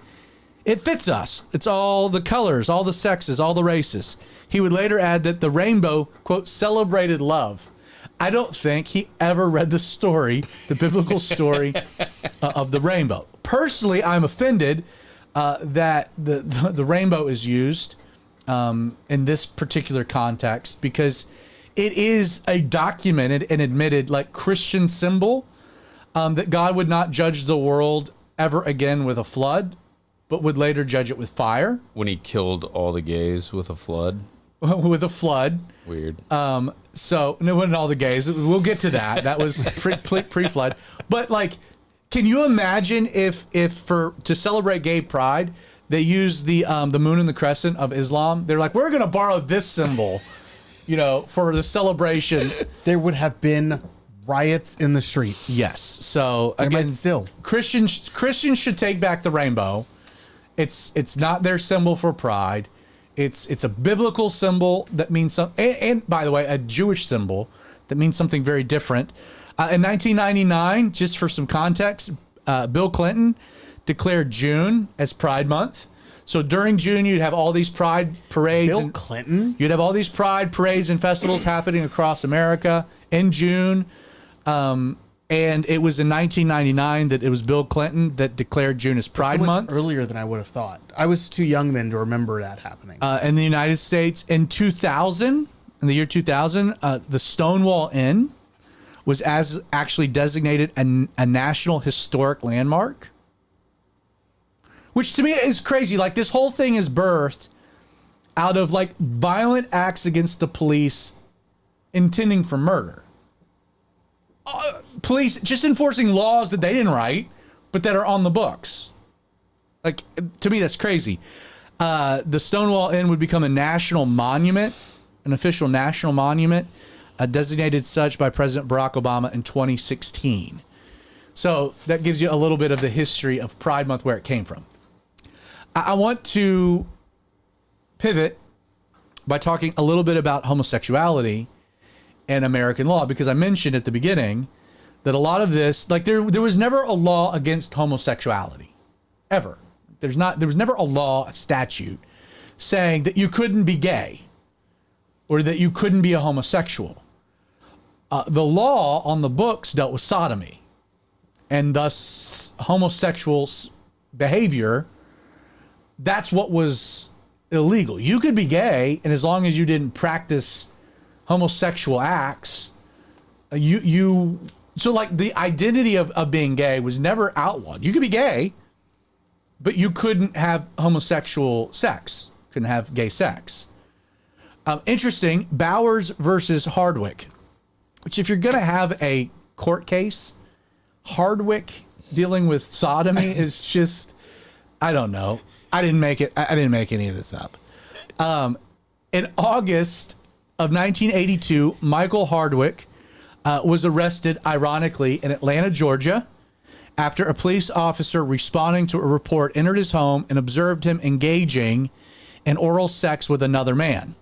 Speaker 2: It fits us. It's all the colors, all the sexes, all the races. He would later add that the rainbow, quote, celebrated love. I don't think he ever read the story, the biblical story of the rainbow. Personally, I'm offended that the rainbow is used in this particular context because it is a documented and admitted like Christian symbol that God would not judge the world ever again with a flood, but would later judge it with fire.
Speaker 1: When he killed all the gays with a flood.
Speaker 2: With a flood.
Speaker 1: Weird.
Speaker 2: So, no, it wasn't all the gays. We'll get to that. That was pre-flood. But, like, can you imagine if to celebrate gay pride, they use the moon and the crescent of Islam? They're like, we're going to borrow this symbol, for the celebration.
Speaker 3: There would have been riots in the streets.
Speaker 2: Yes. So,
Speaker 3: There
Speaker 2: again,
Speaker 3: might still.
Speaker 2: Christians should take back the rainbow. It's not their symbol for pride. It's a biblical symbol that means something, and by the way, a Jewish symbol that means something very different. In 1999, just for some context, Bill Clinton declared June as Pride Month. So during June, you'd have all these pride parades.
Speaker 3: Bill Clinton?
Speaker 2: You'd have all these pride parades and festivals happening across America in June. And it was in 1999 that it was Bill Clinton that declared June as Pride
Speaker 3: so much
Speaker 2: Month.
Speaker 3: Earlier than I would have thought. I was too young then to remember that happening.
Speaker 2: In the United States, in the year 2000, the Stonewall Inn was actually designated a National Historic Landmark, which to me is crazy. Like, this whole thing is birthed out of like violent acts against the police intending for murder. Police just enforcing laws that they didn't write, but that are on the books. Like, to me, that's crazy. The Stonewall Inn would become a national monument, an official national monument, designated such by President Barack Obama in 2016. So that gives you a little bit of the history of Pride Month, where it came from. I want to pivot by talking a little bit about homosexuality and American law, because I mentioned at the beginning that a lot of this, like there was never a law against homosexuality, ever. There was never a law, a statute, saying that you couldn't be gay or that you couldn't be a homosexual. The law on the books dealt with sodomy, and thus homosexual behavior. That's what was illegal. You could be gay, and as long as you didn't practice homosexual acts, so like the identity of being gay was never outlawed. You could be gay, but you couldn't have homosexual sex, couldn't have gay sex. Interesting, Bowers versus Hardwick, which if you're going to have a court case, Hardwick dealing with sodomy is just, I don't know. I didn't make any of this up. In August of 1982, Michael Hardwick was arrested, ironically, in Atlanta, Georgia, after a police officer responding to a report entered his home and observed him engaging in oral sex with another man.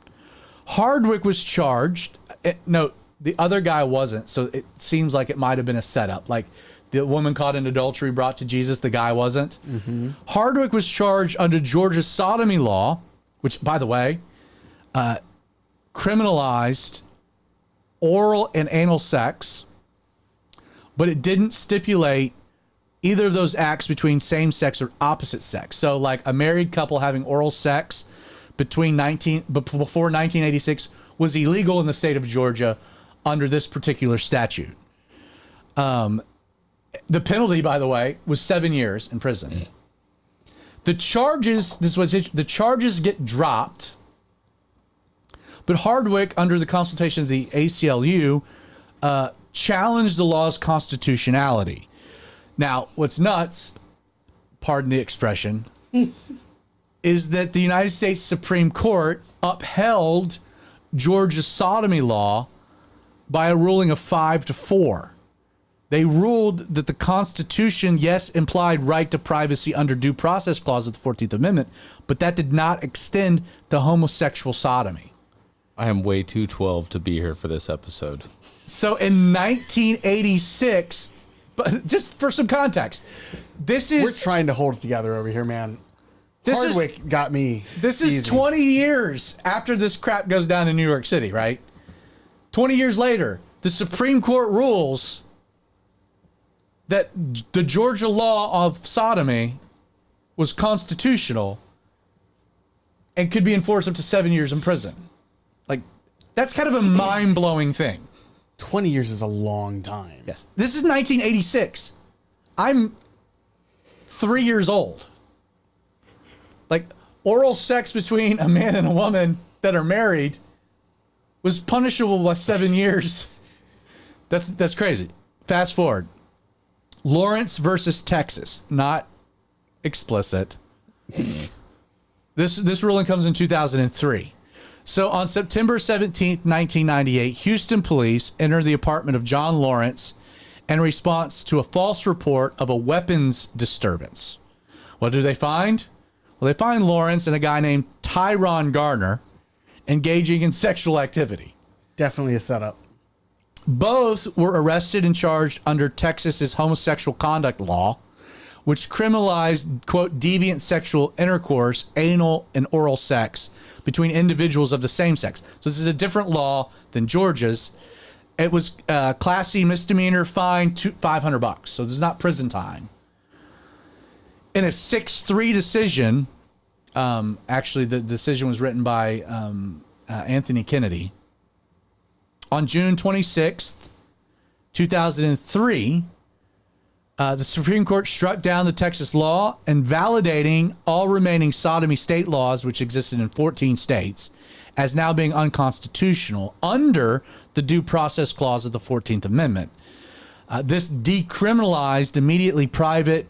Speaker 2: Hardwick was charged. No, the other guy wasn't, so it seems like it might have been a setup. Like the woman caught in adultery brought to Jesus, the guy wasn't. Mm-hmm. Hardwick was charged under Georgia's sodomy law, which, by the way, criminalized oral and anal sex, but it didn't stipulate either of those acts between same sex or opposite sex. So like a married couple having oral sex before 1986 was illegal in the state of Georgia under this particular statute. The penalty, by the way, was 7 years in prison. The charges get dropped, but Hardwick, under the consultation of the ACLU, challenged the law's constitutionality. Now, what's nuts, pardon the expression, is that the United States Supreme Court upheld Georgia's sodomy law by a ruling of 5-4. They ruled that the Constitution, yes, implied right to privacy under due process clause of the 14th Amendment, but that did not extend to homosexual sodomy.
Speaker 1: I am way too 12 to be here for this episode.
Speaker 2: So in 1986, but just for some context, we're
Speaker 3: trying to hold it together over here, man.
Speaker 2: This
Speaker 3: Hardwick got me.
Speaker 2: This is
Speaker 3: easy.
Speaker 2: 20 years after this crap goes down in New York City, right? 20 years later, the Supreme Court rules that the Georgia law of sodomy was constitutional and could be enforced up to 7 years in prison. Like, that's kind of a mind-blowing thing.
Speaker 3: 20 years is a long time.
Speaker 2: Yes. This is 1986. I'm 3 years old. Like, oral sex between a man and a woman that are married was punishable by 7 years. That's crazy. Fast forward. Lawrence versus Texas. Not explicit. This ruling comes in 2003. So on September 17th, 1998, Houston police entered the apartment of John Lawrence in response to a false report of a weapons disturbance. What do they find? Well, they find Lawrence and a guy named Tyron Garner engaging in sexual activity.
Speaker 3: Definitely a setup.
Speaker 2: Both were arrested and charged under Texas's homosexual conduct law, which criminalized, quote, deviant sexual intercourse, anal and oral sex between individuals of the same sex. So this is a different law than Georgia's. It was Class C misdemeanor, fine, $500. So this is not prison time. In a 6-3 decision, actually the decision was written by Anthony Kennedy. On June 26th, 2003, the Supreme Court struck down the Texas law, invalidating all remaining sodomy state laws, which existed in 14 states, as now being unconstitutional under the Due Process Clause of the 14th Amendment. This decriminalized immediately private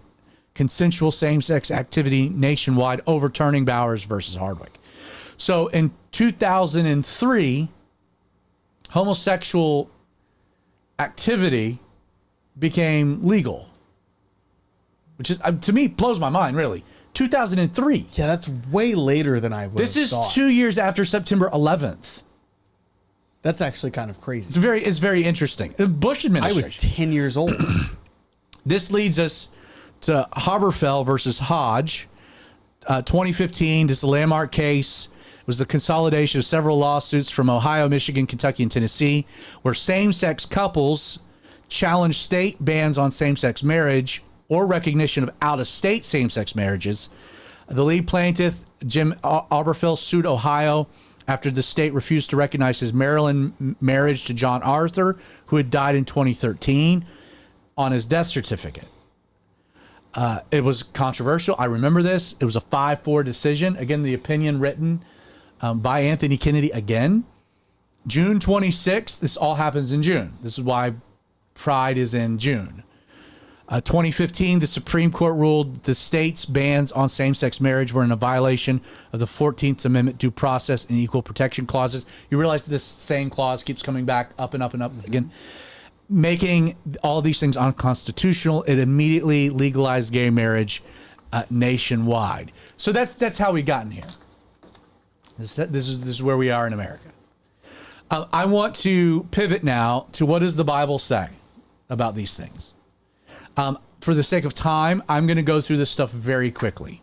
Speaker 2: consensual same-sex activity nationwide, overturning Bowers versus Hardwick. So in 2003, homosexual activity became legal, which is, to me, blows my mind, really. 2003.
Speaker 3: Yeah, that's way later than I would
Speaker 2: This is
Speaker 3: thought.
Speaker 2: 2 years after September 11th.
Speaker 3: That's actually kind of crazy.
Speaker 2: It's very interesting. The Bush
Speaker 3: I
Speaker 2: administration.
Speaker 3: was 10 years old.
Speaker 2: This leads us to Haberfeld versus Hodge, 2015. This is a landmark case. It was the consolidation of several lawsuits from Ohio, Michigan, Kentucky, and Tennessee, where same-sex couples challenged state bans on same-sex marriage or recognition of out-of-state same-sex marriages. The lead plaintiff, Jim Haberfeld, sued Ohio after the state refused to recognize his Maryland marriage to John Arthur, who had died in 2013, on his death certificate. It was controversial. I remember this. It was a 5-4 decision. Again, the opinion written by Anthony Kennedy again. June 26th. This all happens in June. This is why Pride is in June. 2015, the Supreme Court ruled the state's bans on same-sex marriage were in a violation of the 14th Amendment due process and equal protection clauses. You realize this same clause keeps coming back up and up and up again, making all these things unconstitutional. It immediately legalized gay marriage nationwide. So that's how we gotten here. This is where we are in America. I want to pivot now to what does the Bible say about these things. For the sake of time, I'm going to go through this stuff very quickly.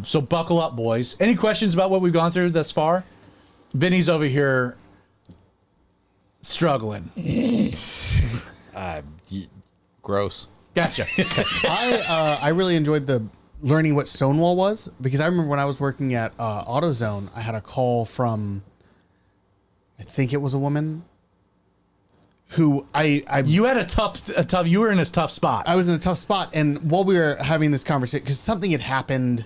Speaker 2: So buckle up, boys. Any questions about what we've gone through thus far? Vinny's over here struggling.
Speaker 1: Gross.
Speaker 2: Gotcha.
Speaker 3: I really enjoyed the learning what Stonewall was, because I remember when I was working at AutoZone, I had a call from, I think it was a woman, who
Speaker 2: you had a tough. You were in a tough spot.
Speaker 3: I was in a tough spot, and while we were having this conversation, because something had happened,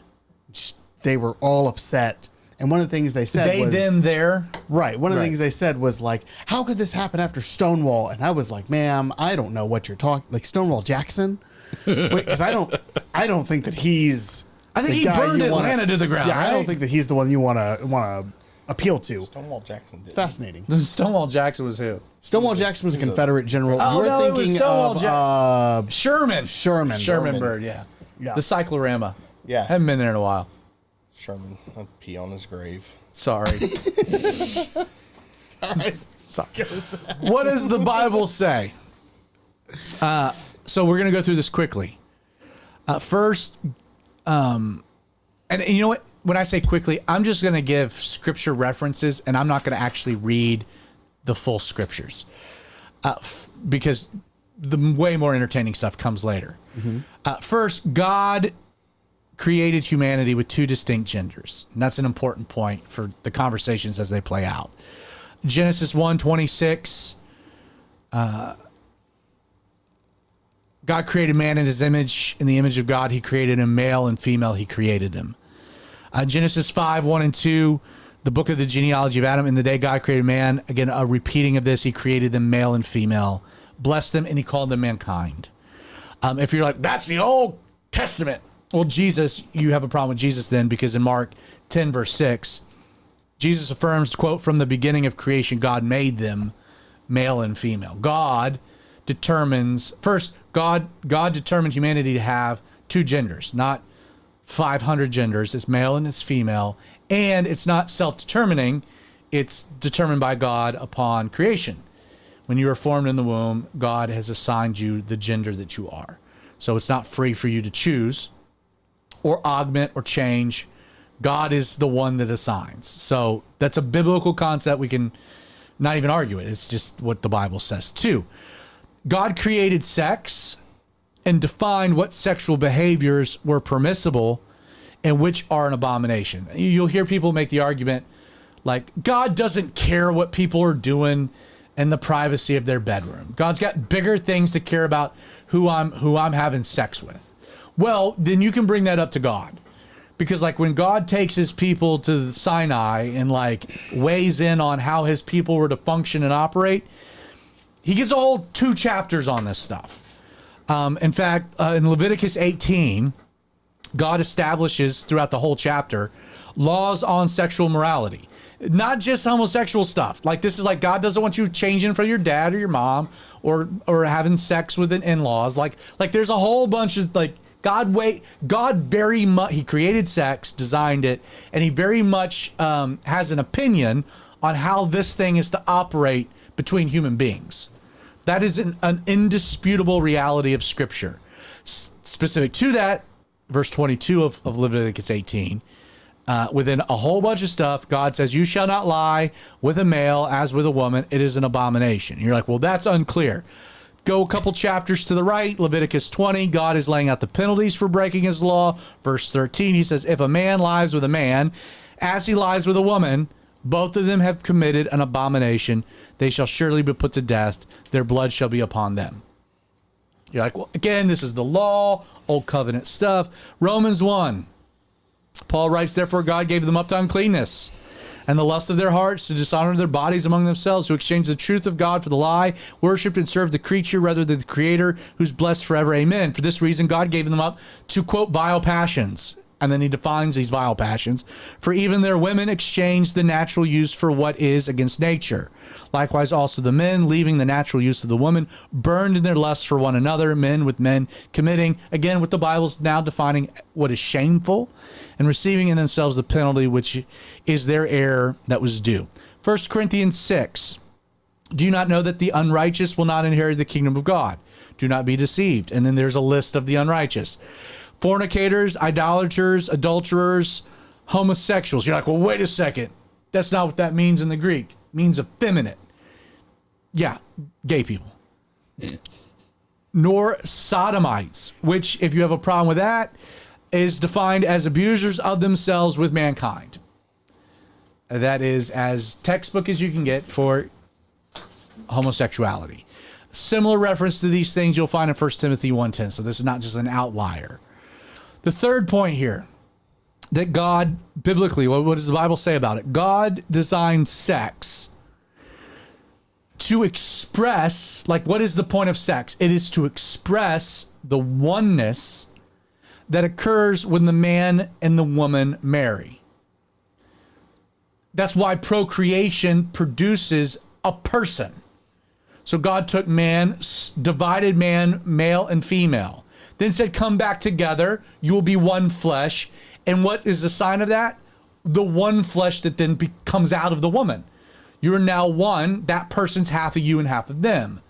Speaker 3: they were all upset, and one of the things they said was,
Speaker 2: them, there.
Speaker 3: Right. One of the things they said was like, how could this happen after Stonewall? And I was like, ma'am, I don't know what you're talking, like Stonewall Jackson? Because I don't think that he's.
Speaker 2: I think he burned Atlanta to the ground.
Speaker 3: Yeah,
Speaker 2: right?
Speaker 3: I don't think that he's the one you want to appeal to.
Speaker 4: Stonewall Jackson did.
Speaker 3: Fascinating.
Speaker 2: Stonewall Jackson was who?
Speaker 3: Stonewall Jackson was a Confederate general.
Speaker 2: Oh,
Speaker 3: You're
Speaker 2: no, it was
Speaker 3: thinking
Speaker 2: Stonewall
Speaker 3: of
Speaker 2: Sherman.
Speaker 3: Sherman
Speaker 2: Bird, yeah.
Speaker 3: Yeah.
Speaker 2: The cyclorama.
Speaker 4: Yeah.
Speaker 2: Haven't been there in a while.
Speaker 4: Sherman. I'd pee on his grave.
Speaker 2: Sorry.
Speaker 3: All right.
Speaker 2: Sorry. What does the Bible say? So we're going to go through this quickly. First, and you know what? When I say quickly, I'm just going to give scripture references, and I'm not going to actually read the full scriptures because the way more entertaining stuff comes later. First, God created humanity with two distinct genders, and that's an important point for the conversations as they play out. Genesis 1:26. God created man in his image. In the image of God, he created him, male and female, he created them. Genesis 5:1 and 2, the book of the genealogy of Adam. In the day God created man, again, a repeating of this, he created them male and female, blessed them, and he called them mankind. If you're like, that's the Old Testament. Well, Jesus, you have a problem with Jesus then, because in Mark 10, verse 6, Jesus affirms, quote, from the beginning of creation, God made them male and female. God determines, first, God determined humanity to have two genders, not 500 genders. It's male and it's female. And it's not self-determining. It's determined by God upon creation. When you are formed in the womb, God has assigned you the gender that you are. So it's not free for you to choose or augment or change. God is the one that assigns. So that's a biblical concept. We can not even argue it. It's just what the Bible says too. God created sex and defined what sexual behaviors were permissible and which are an abomination. You'll hear people make the argument like, God doesn't care what people are doing in the privacy of their bedroom. God's got bigger things to care about who I'm having sex with. Well, then you can bring that up to God. Because like when God takes his people to Sinai and like weighs in on how his people were to function and operate, he gives a whole 2 chapters on this stuff. In fact, in Leviticus 18, God establishes throughout the whole chapter laws on sexual morality. Not just homosexual stuff. Like this is like God doesn't want you changing for your dad or your mom or having sex with an in-laws. Like there's a whole bunch of like God very much, he created sex, designed it, and he very much has an opinion on how this thing is to operate between human beings. That is an indisputable reality of Scripture. Specific to that, verse 22 of Leviticus 18, within a whole bunch of stuff, God says, you shall not lie with a male as with a woman. It is an abomination. You're like, well, that's unclear. Go a couple chapters to the right, Leviticus 20, God is laying out the penalties for breaking his law. Verse 13, he says, if a man lies with a man as he lies with a woman, both of them have committed an abomination. They shall surely be put to death. Their blood shall be upon them. You're like, well, again, this is the law, old covenant stuff. Romans 1, Paul writes, therefore God gave them up to uncleanness and the lust of their hearts to dishonor their bodies among themselves, who exchanged the truth of God for the lie, worshipped and served the creature rather than the Creator, who's blessed forever. Amen. For this reason, God gave them up to, quote, vile passions. And then he defines these vile passions. For even their women exchanged the natural use for what is against nature. Likewise also the men, leaving the natural use of the woman, burned in their lust for one another, men with men, committing, again, what the Bible's now defining what is shameful, and receiving in themselves the penalty which is their error that was due. 1 Corinthians 6, do you not know that the unrighteous will not inherit the kingdom of God? Do not be deceived. And then there's a list of the unrighteous. Fornicators, idolaters, adulterers, homosexuals. You're like, well, wait a second. That's not what that means in the Greek. It means effeminate. Yeah, gay people. Nor sodomites, which, if you have a problem with that, is defined as abusers of themselves with mankind. That is as textbook as you can get for homosexuality. Similar reference to these things you'll find in 1 Timothy 1:10. So this is not just an outlier. The third point here, that God, biblically, what does the Bible say about it? God designed sex to express, like, what is the point of sex? It is to express the oneness that occurs when the man and the woman marry. That's why procreation produces a person. So God took man, divided man, male and female, then said, come back together. You will be one flesh. And what is the sign of that? The one flesh that then comes out of the woman. You're now one. That person's half of you and half of them.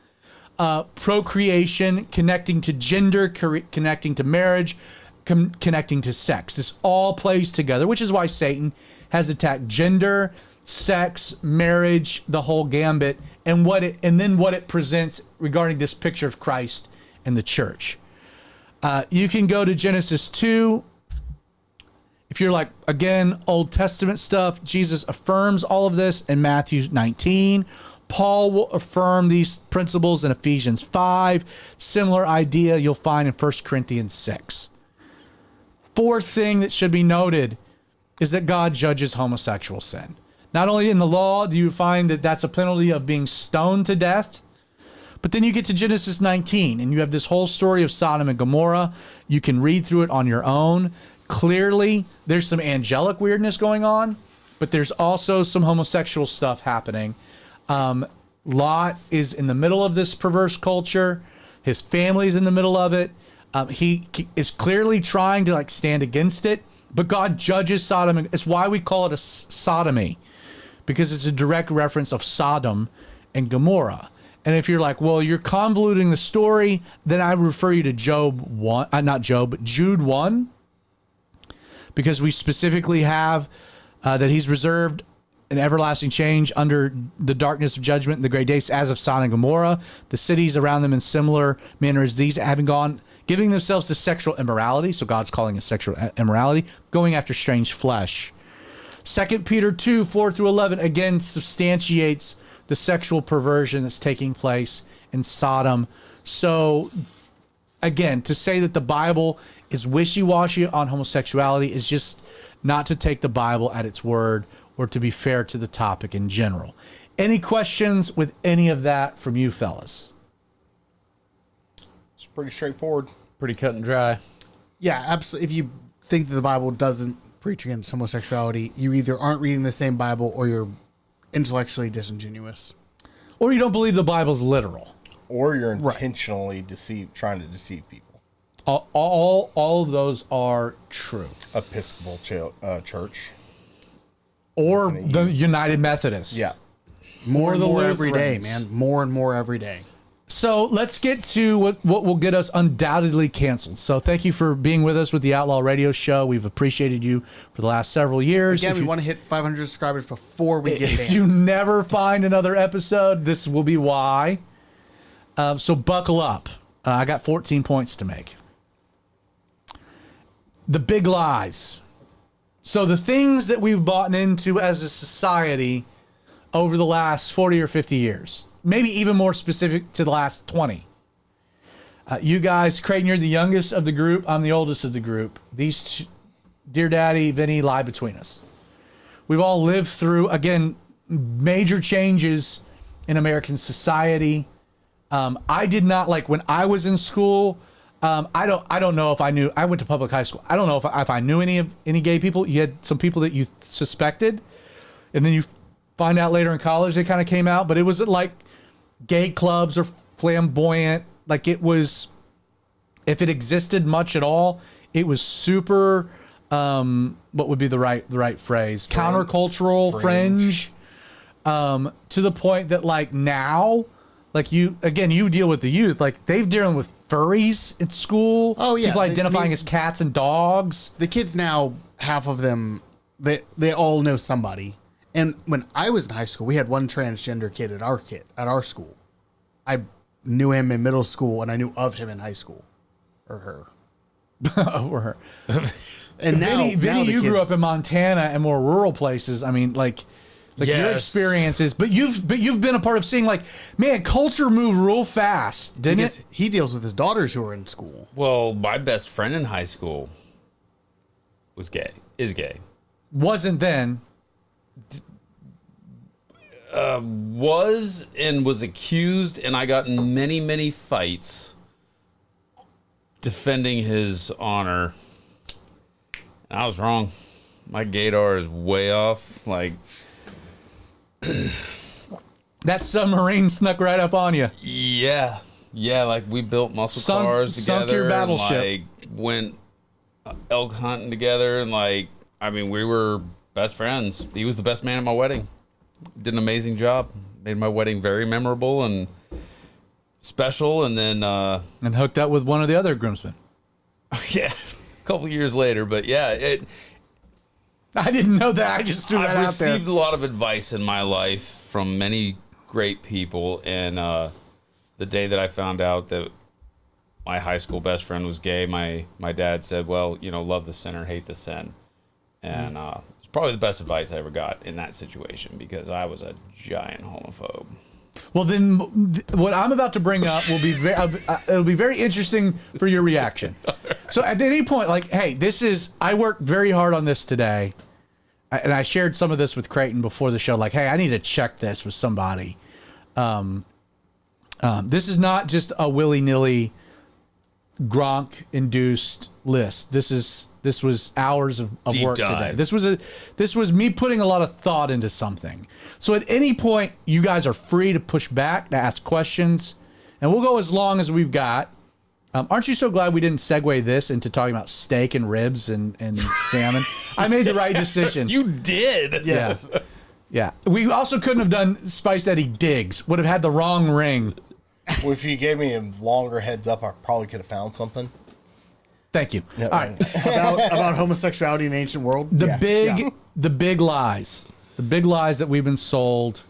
Speaker 2: Procreation, connecting to gender, connecting to marriage, connecting to sex. This all plays together, which is why Satan has attacked gender, sex, marriage, the whole gambit, and then what it presents regarding this picture of Christ and the church. You can go to Genesis 2. If you're like, again, Old Testament stuff, Jesus affirms all of this in Matthew 19. Paul will affirm these principles in Ephesians 5. Similar idea you'll find in 1 Corinthians 6. Fourth thing that should be noted is that God judges homosexual sin. Not only in the law do you find that that's a penalty of being stoned to death, but then you get to Genesis 19 and you have this whole story of Sodom and Gomorrah. You can read through it on your own. Clearly, there's some angelic weirdness going on, but there's also some homosexual stuff happening. Lot is in the middle of this perverse culture. His family's in the middle of it. He is clearly trying to stand against it, but God judges Sodom. It's why we call it a sodomy, because it's a direct reference of Sodom and Gomorrah. And if you're like, well, you're convoluting the story, then I refer you to Jude 1, because we specifically have that he's reserved an everlasting change under the darkness of judgment in the great days as of Sodom and Gomorrah, the cities around them in similar manner as these, giving themselves to sexual immorality. So God's calling it sexual immorality, going after strange flesh. 2 Peter 2, 4 through 11, again, substantiates the sexual perversion that's taking place in Sodom. So again, to say that the Bible is wishy-washy on homosexuality is just not to take the Bible at its word or to be fair to the topic in general. Any questions with any of that from you fellas?
Speaker 4: It's pretty straightforward.
Speaker 1: Pretty cut and dry.
Speaker 3: Yeah, absolutely. If you think that the Bible doesn't preach against homosexuality, you either aren't reading the same Bible or you're intellectually disingenuous.
Speaker 2: Or you don't believe the Bible's literal.
Speaker 4: Or you're intentionally trying to deceive people.
Speaker 2: All of those are true.
Speaker 4: Episcopal Church.
Speaker 2: Or the United Methodists.
Speaker 4: Yeah.
Speaker 3: More and more every day,
Speaker 2: Lutherans.
Speaker 3: man. More and more every day.
Speaker 2: So let's get to what will get us undoubtedly canceled. So thank you for being with us with the Outlaw Radio Show. We've appreciated you for the last several years.
Speaker 3: Again, we want to hit 500 subscribers before we get
Speaker 2: If
Speaker 3: banned.
Speaker 2: you never find another episode, this will be why. So buckle up. I got 14 points to make. The big lies. So the things that we've bought into as a society over the last 40 or 50 years, maybe even more specific to the last 20. You guys, Creighton, you're the youngest of the group. I'm the oldest of the group. These two, Dear Daddy, Vinny, lie between us. We've all lived through, again, major changes in American society. I did not, when I was in school, I don't know if I knew. I went to public high school. I don't know if I knew any gay people. You had some people that you suspected, and then you find out later in college they kind of came out. But it wasn't like gay clubs or flamboyant. It was, if it existed much at all, it was super. What would be the right phrase? Countercultural, fringe. To the point that now. You deal with the youth. They've dealing with furries at school.
Speaker 3: Oh, yeah.
Speaker 2: People identifying as cats and dogs.
Speaker 3: The kids now, half of them, they all know somebody. And when I was in high school, we had one transgender kid at our school. I knew him in middle school, and I knew of him in high school. Or her.
Speaker 2: Or her.
Speaker 3: And now,
Speaker 2: Vinny, you grew up in Montana and more rural places. I mean, your experiences, but you've been a part of seeing man, culture moved real fast, didn't it?
Speaker 3: He deals with his daughters who are in school.
Speaker 1: Well, my best friend in high school is gay.
Speaker 2: Wasn't then.
Speaker 1: Was accused, and I got in many, many fights defending his honor. And I was wrong. My gaydar is way off.
Speaker 2: That submarine snuck right up on you.
Speaker 1: Yeah. Yeah, like we built muscle cars together.
Speaker 2: Sunk your battleship.
Speaker 1: And, like, went elk hunting together. And, like, I mean, we were best friends. He was the best man at my wedding. Did an amazing job. Made my wedding very memorable and special. And then...
Speaker 2: and hooked up with one of the other groomsmen.
Speaker 1: Yeah. A couple years later. But, yeah,
Speaker 2: I didn't know that. I just threw that
Speaker 1: I've
Speaker 2: out there.
Speaker 1: received a lot of advice in my life from many great people. And the day that I found out that my high school best friend was gay, my dad said, well, you know, love the sinner, hate the sin. And it's probably the best advice I ever got in that situation because I was a giant homophobe.
Speaker 2: Well, then what I'm about to bring up will be it'll be very interesting for your reaction. So at any point, like, hey, I worked very hard on this today. And I shared some of this with Creighton before the show. Like, hey, I need to check this with somebody. This is not just a willy-nilly Gronk-induced list. This was hours of work today. This was me putting a lot of thought into something. So at any point, you guys are free to push back, to ask questions, and we'll go as long as we've got. Aren't you so glad we didn't segue this into talking about steak and ribs and salmon? I made the right decision.
Speaker 1: You did.
Speaker 3: Yes.
Speaker 2: Yeah. We also couldn't have done Spiced Eddie Diggs. Would have had the wrong ring.
Speaker 4: Well, if you gave me a longer heads up, I probably could have found something.
Speaker 2: Thank you.
Speaker 4: No,
Speaker 2: All right.
Speaker 3: about homosexuality in the ancient world.
Speaker 2: The big lies. The big lies that we've been sold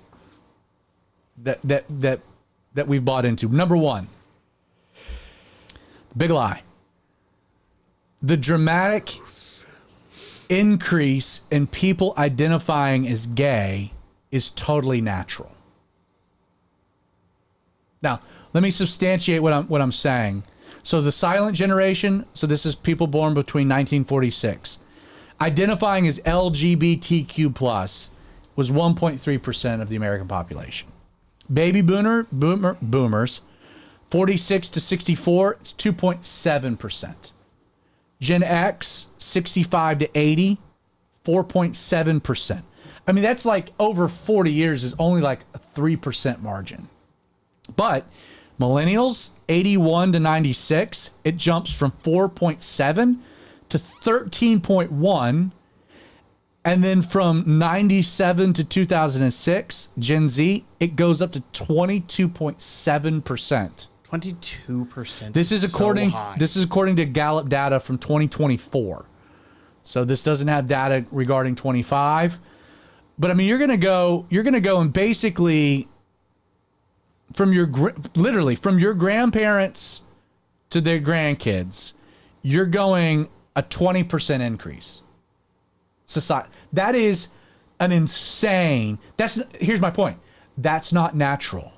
Speaker 2: that we've bought into. Number one. Big lie. The dramatic increase in people identifying as gay is totally natural. Now, let me substantiate what I'm saying. So the silent generation, so this is people born between 1946, identifying as LGBTQ+ was 1.3% of the American population. Baby boomers, 46 to 64, it's 2.7%. Gen X, 65 to 80, 4.7%. I mean, that's like over 40 years is only like a 3% margin. But millennials, 81 to 96, it jumps from 4.7 to 13.1. And then from 97 to 2006, Gen Z, it goes up to 22.7%.
Speaker 3: 22%.
Speaker 2: This is according to Gallup data from 2024. So this doesn't have data regarding 25. But I mean, you're going to go and basically from your grandparents to their grandkids, you're going a 20% increase. Society. That is an insane. Here's my point. That's not natural.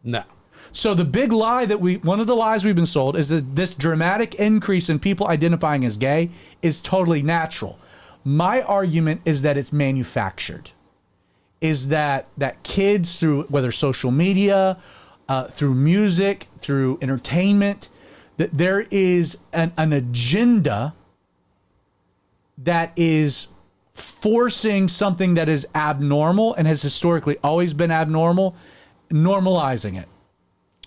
Speaker 1: No.
Speaker 2: So the big lie one of the lies we've been sold is that this dramatic increase in people identifying as gay is totally natural. My argument is that it's manufactured. Is that kids, through whether social media, through music, through entertainment, that there is an agenda that is forcing something that is abnormal and has historically always been abnormal, normalizing it.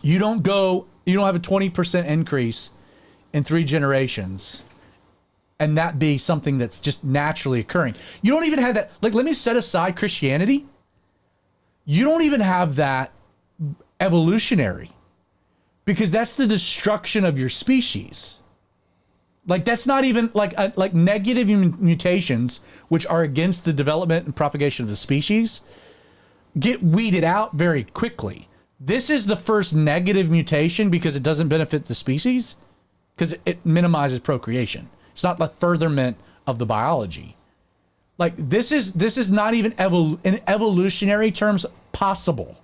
Speaker 2: You don't have a 20% increase in 3 generations and that be something that's just naturally occurring. You don't even have that. Like, let me set aside Christianity. You don't even have that evolutionary, because that's the destruction of your species. Like, that's not even like negative mutations, which are against the development and propagation of the species, get weeded out very quickly. This is the first negative mutation because it doesn't benefit the species, because it minimizes procreation. It's not the furtherment of the biology. Like, this is not even in evolutionary terms possible.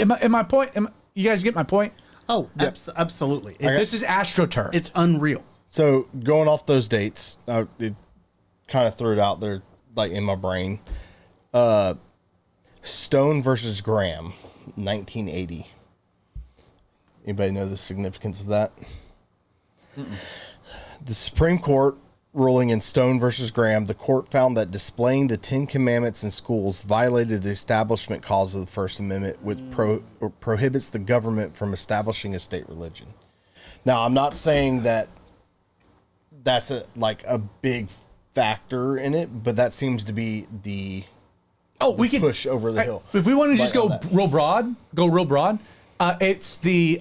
Speaker 2: My point? You guys get my point?
Speaker 3: Oh, yep. Absolutely.
Speaker 2: This is AstroTurf.
Speaker 3: It's unreal.
Speaker 4: So going off those dates, it kind of threw it out there, like in my brain. Stone versus Graham, 1980. Anybody know the significance of that? Mm-mm. The Supreme Court ruling in Stone versus Graham, the court found that displaying the 10 Commandments in schools violated the Establishment Clause of the First Amendment, which prohibits the government from establishing a state religion. Now, I'm not saying that that's a big factor in it, but that seems to be the
Speaker 2: we can
Speaker 4: push over the hill.
Speaker 2: If we want to just go real broad, it's the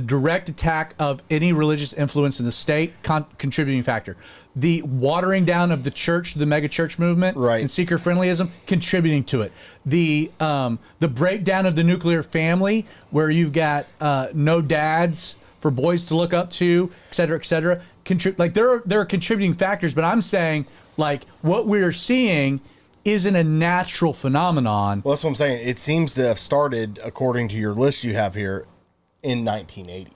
Speaker 2: direct attack of any religious influence in the state, contributing factor. The watering down of the church, the mega church movement, and seeker friendlyism, contributing to it. The breakdown of the nuclear family, where you've got no dads for boys to look up to, et cetera, et cetera. There are contributing factors, but I'm saying what we're seeing isn't a natural phenomenon.
Speaker 4: Well, that's what I'm saying. It seems to have started, according to your list you have here, in 1980.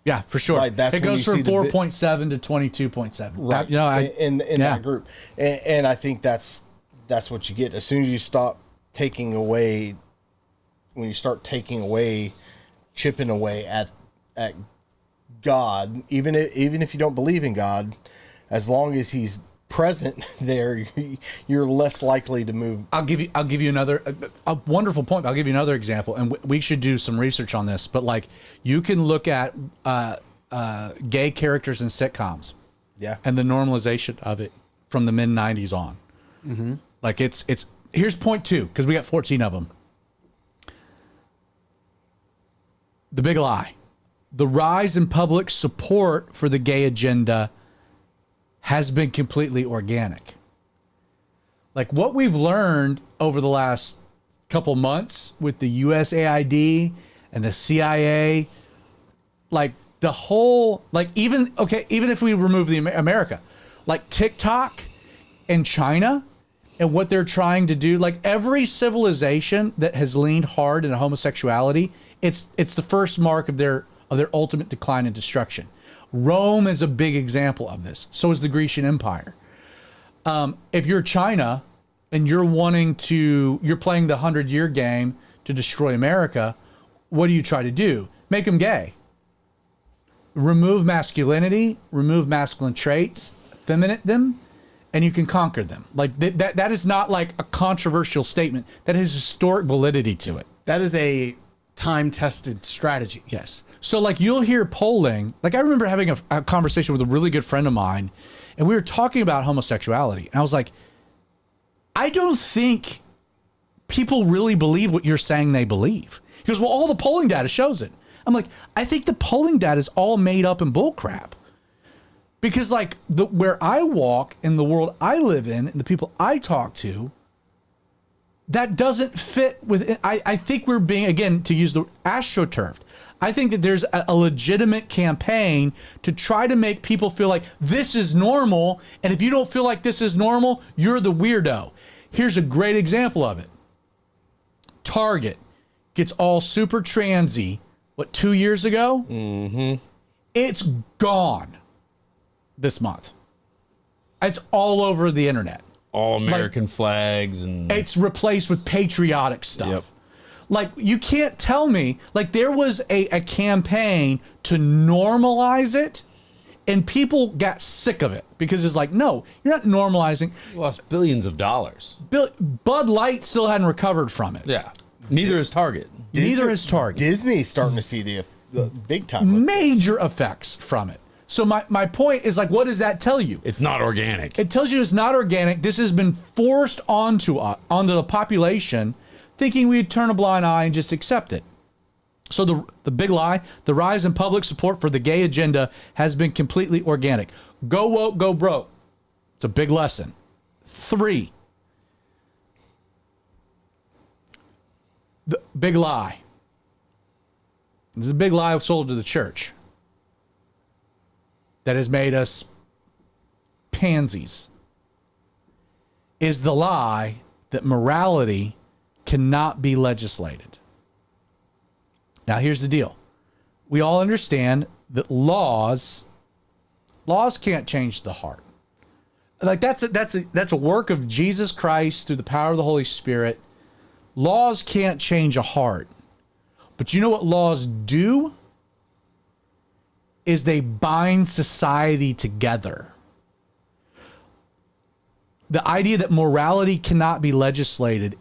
Speaker 2: Yeah, for sure.
Speaker 4: Right,
Speaker 2: it goes from 4.7 to 22.7.
Speaker 4: Right, in that group. And I think that's what you get. As soon as you stop taking away, when you start taking away, chipping away at God, even if you don't believe in God, as long as he's present there, you're less likely to move.
Speaker 2: I'll give you another a wonderful point. I'll give you another example, and we should do some research on this. But you can look at gay characters in sitcoms, and the normalization of it from the mid '90s on. Mm-hmm. It's here's point 2, because we got 14 of them. The Big Lie, the rise in public support for the gay agenda has been completely organic. What we've learned over the last couple months with the USAID and the CIA, the whole, even if we remove the America, TikTok and China and what they're trying to do, every civilization that has leaned hard into homosexuality, it's the first mark of their ultimate decline and destruction. Rome is a big example of this. So is the Grecian Empire. If you're China and you're playing the 100-year game to destroy America, what do you try to do? Make them gay. Remove masculinity, remove masculine traits, effeminate them, and you can conquer them. That is not a controversial statement. That has historic validity to it.
Speaker 3: That is a time-tested strategy.
Speaker 2: Yes. So you'll hear polling. I remember having a conversation with a really good friend of mine, and we were talking about homosexuality. And I was like, I don't think people really believe what you're saying they believe. He goes, well, all the polling data shows it. I'm like, I think the polling data is all made up and bullcrap. Because where I walk in the world I live in and the people I talk to, that doesn't fit with. I think we're being, again, to use the astroturfed. I think that there's a legitimate campaign to try to make people feel like this is normal. And if you don't feel like this is normal, you're the weirdo. Here's a great example of it. Target gets all super transy, 2 years ago? Mm-hmm. It's gone this month. It's all over the internet.
Speaker 1: All American flags, and
Speaker 2: it's replaced with patriotic stuff. Yep. You can't tell me, there was a campaign to normalize it, and people got sick of it because it's no, you're not normalizing.
Speaker 1: You lost billions of dollars.
Speaker 2: Bud Light still hadn't recovered from it.
Speaker 1: Yeah. Neither is Target.
Speaker 2: Neither is Target.
Speaker 4: Disney's starting to see the big time
Speaker 2: major effects from it. So my point is what does that tell you?
Speaker 1: It's not organic.
Speaker 2: It tells you it's not organic. This has been forced onto the population, thinking we'd turn a blind eye and just accept it. So the big lie, the rise in public support for the gay agenda has been completely organic. Go woke, go broke. It's a big lesson. 3, the big lie. This is a big lie sold to the church that has made us pansies, is the lie that morality cannot be legislated. Now, here's the deal. We all understand that laws can't change the heart. That's a work of Jesus Christ through the power of the Holy Spirit. Laws can't change a heart. But you know what laws do? Is they bind society together. the idea that morality cannot be legislated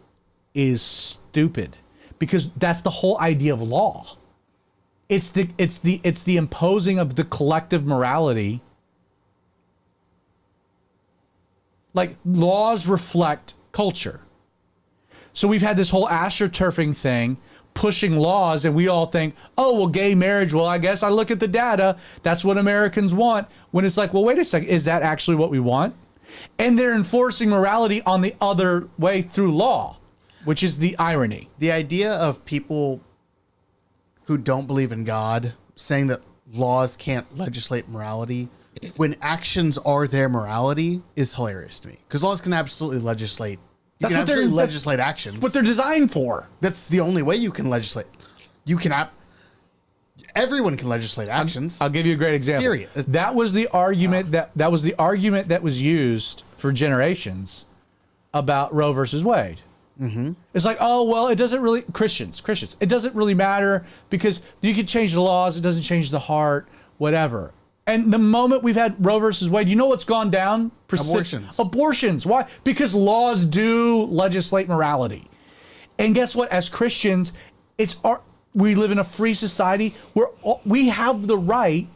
Speaker 2: is stupid, because that's the whole idea of law. It's the imposing of the collective morality. Like, laws reflect culture. So we've had this whole astroturfing thing pushing laws, and we all think, oh, well, gay marriage, well, I guess I look at the data, that's what Americans want. When it's like, well, wait a second, is that actually what we want? And they're enforcing morality on the other way through law, which is the irony.
Speaker 3: The idea of people who don't believe in God saying that laws can't legislate morality when actions are their morality is hilarious to me. Because laws can absolutely legislate. You can absolutely legislate actions.
Speaker 2: What they're designed for.
Speaker 3: That's the only way you can legislate. You cannot. Everyone can legislate actions.
Speaker 2: I'll give you a great example.
Speaker 3: Serious.
Speaker 2: That was the argument that was the argument that was used for generations about Roe versus Wade. Mm-hmm. It's like, oh, well, it doesn't really, Christians, it doesn't really matter because you can change the laws. It doesn't change the heart, whatever. And the moment we've had Roe versus Wade, you know what's gone down? Abortions. Why? Because laws do legislate morality. And guess what? As Christians, we live in a free society where we have the right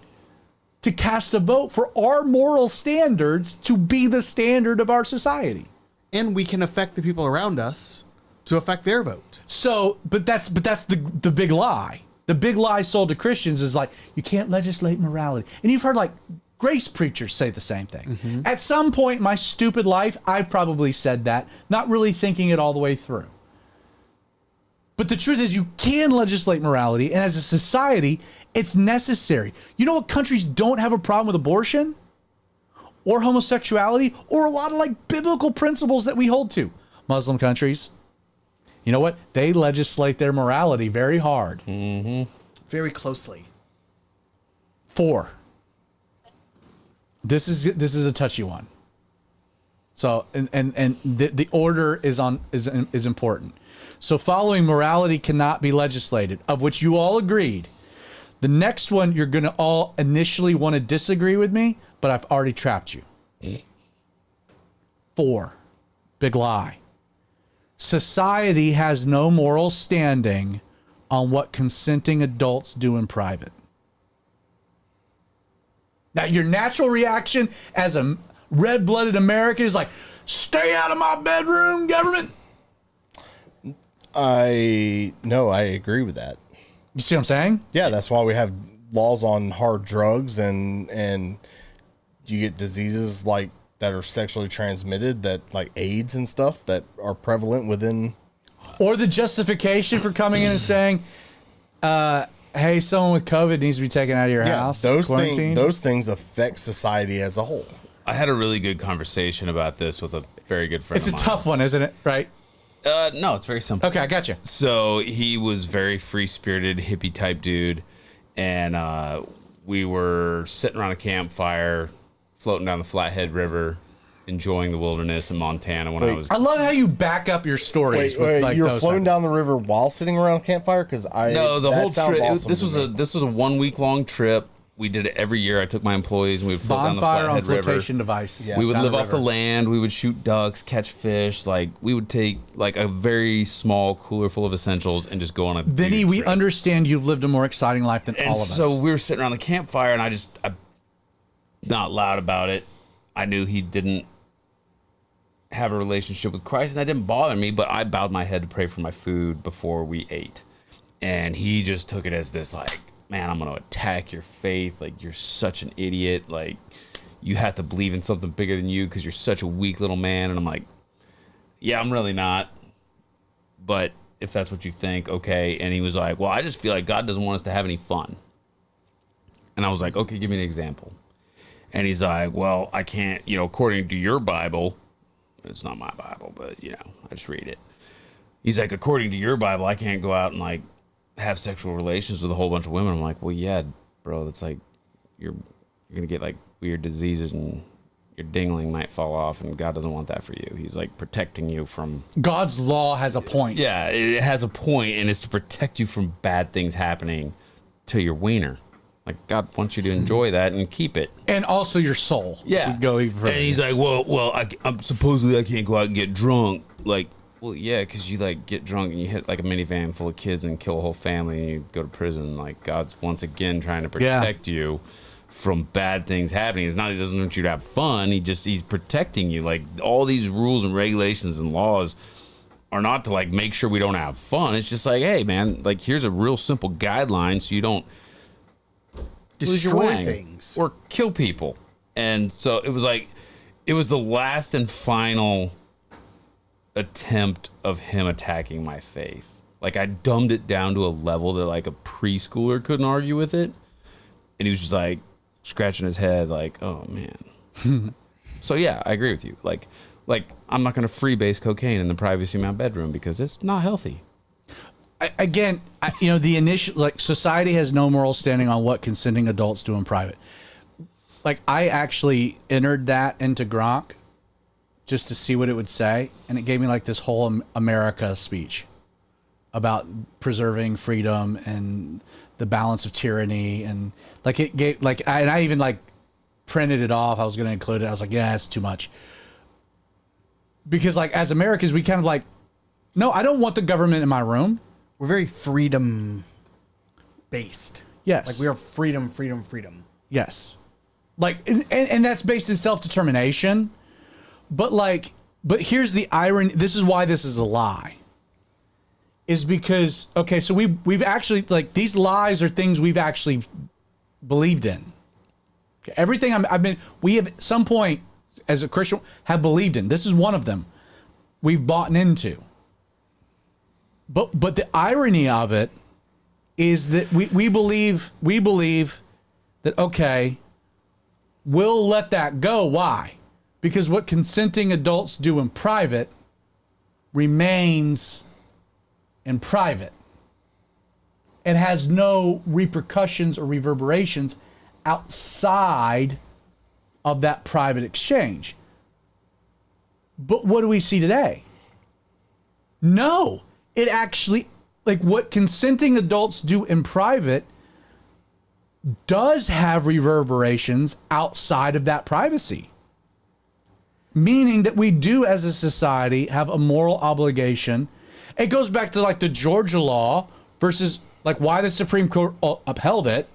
Speaker 2: to cast a vote for our moral standards to be the standard of our society.
Speaker 3: And we can affect the people around us to affect their vote.
Speaker 2: So, but that's the big lie. The big lie sold to Christians is like, you can't legislate morality. And you've heard like grace preachers say the same thing. Mm-hmm. At some point in my stupid life, I've probably said that, not really thinking it all the way through. But the truth is you can legislate morality, and as a society, it's necessary. You know what countries don't have a problem with abortion? Or homosexuality? Or a lot of like biblical principles that we hold to? Muslim countries. You know what? They legislate their morality very hard.
Speaker 3: Mm-hmm. Very closely.
Speaker 2: 4. This is a touchy one. So and the order is important. So following morality cannot be legislated, of which you all agreed. The next one you're going to all initially want to disagree with me, but I've already trapped you. 4. Big lie. Society has no moral standing on what consenting adults do in private. Now, your natural reaction as a red-blooded American is like, stay out of my bedroom, government.
Speaker 4: I agree with that.
Speaker 2: You see what I'm saying?
Speaker 4: Yeah, that's why we have laws on hard drugs and you get diseases like that are sexually transmitted, that like AIDS and stuff that are prevalent within.
Speaker 2: Or the justification for coming in and saying, hey, someone with COVID needs to be taken out of your house.
Speaker 4: Those things affect society as a whole.
Speaker 1: I had a really good conversation about this with a very good friend of mine.
Speaker 2: It's a tough one, isn't it? Right?
Speaker 1: No, it's very simple.
Speaker 2: Okay, I got you.
Speaker 1: So he was very free-spirited, hippie type dude, and we were sitting around a campfire, floating down the Flathead River, enjoying the wilderness in Montana when I was.
Speaker 2: I love how you back up your stories.
Speaker 4: Wait, like you're floating down the river while sitting around a campfire? Because
Speaker 1: the whole trip. Awesome this was a 1 week long trip. We did it every year. I took my employees and we would float down the Flathead River.
Speaker 2: Flotation device.
Speaker 1: Yeah. We would live off the land. We would shoot ducks, catch fish. Like we would take like a very small cooler full of essentials and just go on a.
Speaker 2: Vinny, we understand you've lived a more exciting life than all of us.
Speaker 1: So we were sitting around the campfire, and I'm not loud about it. I knew he didn't have a relationship with Christ, and that didn't bother me. But I bowed my head to pray for my food before we ate, and he just took it as this like, man, I'm going to attack your faith. Like, you're such an idiot. Like, you have to believe in something bigger than you because you're such a weak little man. And I'm like, yeah, I'm really not. But if that's what you think, okay. And he was like, well, I just feel like God doesn't want us to have any fun. And I was like, okay, give me an example. And he's like, well, I can't, according to your Bible, it's not my Bible, but, I just read it. He's like, according to your Bible, I can't go out and, like, have sexual relations with a whole bunch of women. I'm like, well, yeah, bro, that's like you're gonna get like weird diseases and your dingling might fall off, and God doesn't want that for you. He's like protecting you from.
Speaker 2: God's law has a point.
Speaker 1: Yeah, it has a point, and it's to protect you from bad things happening to your wiener. Like, God wants you to enjoy that and keep it.
Speaker 2: And also your soul.
Speaker 1: Yeah.
Speaker 2: Go even further.
Speaker 1: And he's like, well, I'm supposedly I can't go out and get drunk. Like, well, yeah, because you like get drunk and you hit like a minivan full of kids and kill a whole family and you go to prison. Like, God's once again trying to protect you from bad things happening. It's not he doesn't want you to have fun. He's protecting you. Like, all these rules and regulations and laws are not to like make sure we don't have fun. It's just like, hey, man, like here's a real simple guideline so you don't
Speaker 3: destroy things
Speaker 1: or kill people. And so it was like, it was the last and final attempt of him attacking my faith. Like, I dumbed it down to a level that like a preschooler couldn't argue with it. And he was just like scratching his head like, oh man. So yeah, I agree with you. Like I'm not going to freebase cocaine in the privacy of my bedroom because it's not healthy.
Speaker 2: The initial, like, society has no moral standing on what consenting adults do in private. Like, I actually entered that into Gronk just to see what it would say, and it gave me like this whole America speech about preserving freedom and the balance of tyranny, and like it gave like I even like printed it off. I was going to include it. I was like, yeah, it's too much. Because like as Americans, we kind of like, no, I don't want the government in my room.
Speaker 3: We're very freedom based.
Speaker 2: Yes.
Speaker 3: Like we are freedom.
Speaker 2: Yes. Like, and that's based in self-determination. But here's the irony. This is why this is a lie. Is because, okay, so we've actually, like, these lies are things we've actually believed in. Okay, everything we have at some point as a Christian have believed in. This is one of them we've bought into. But the irony of it is that we believe that, okay, we'll let that go. Why? Because what consenting adults do in private remains in private and has no repercussions or reverberations outside of that private exchange. But what do we see today? No. It actually, like, what consenting adults do in private does have reverberations outside of that privacy. Meaning that we do, as a society, have a moral obligation. It goes back to, like, the Georgia law versus, like, why the Supreme Court upheld it.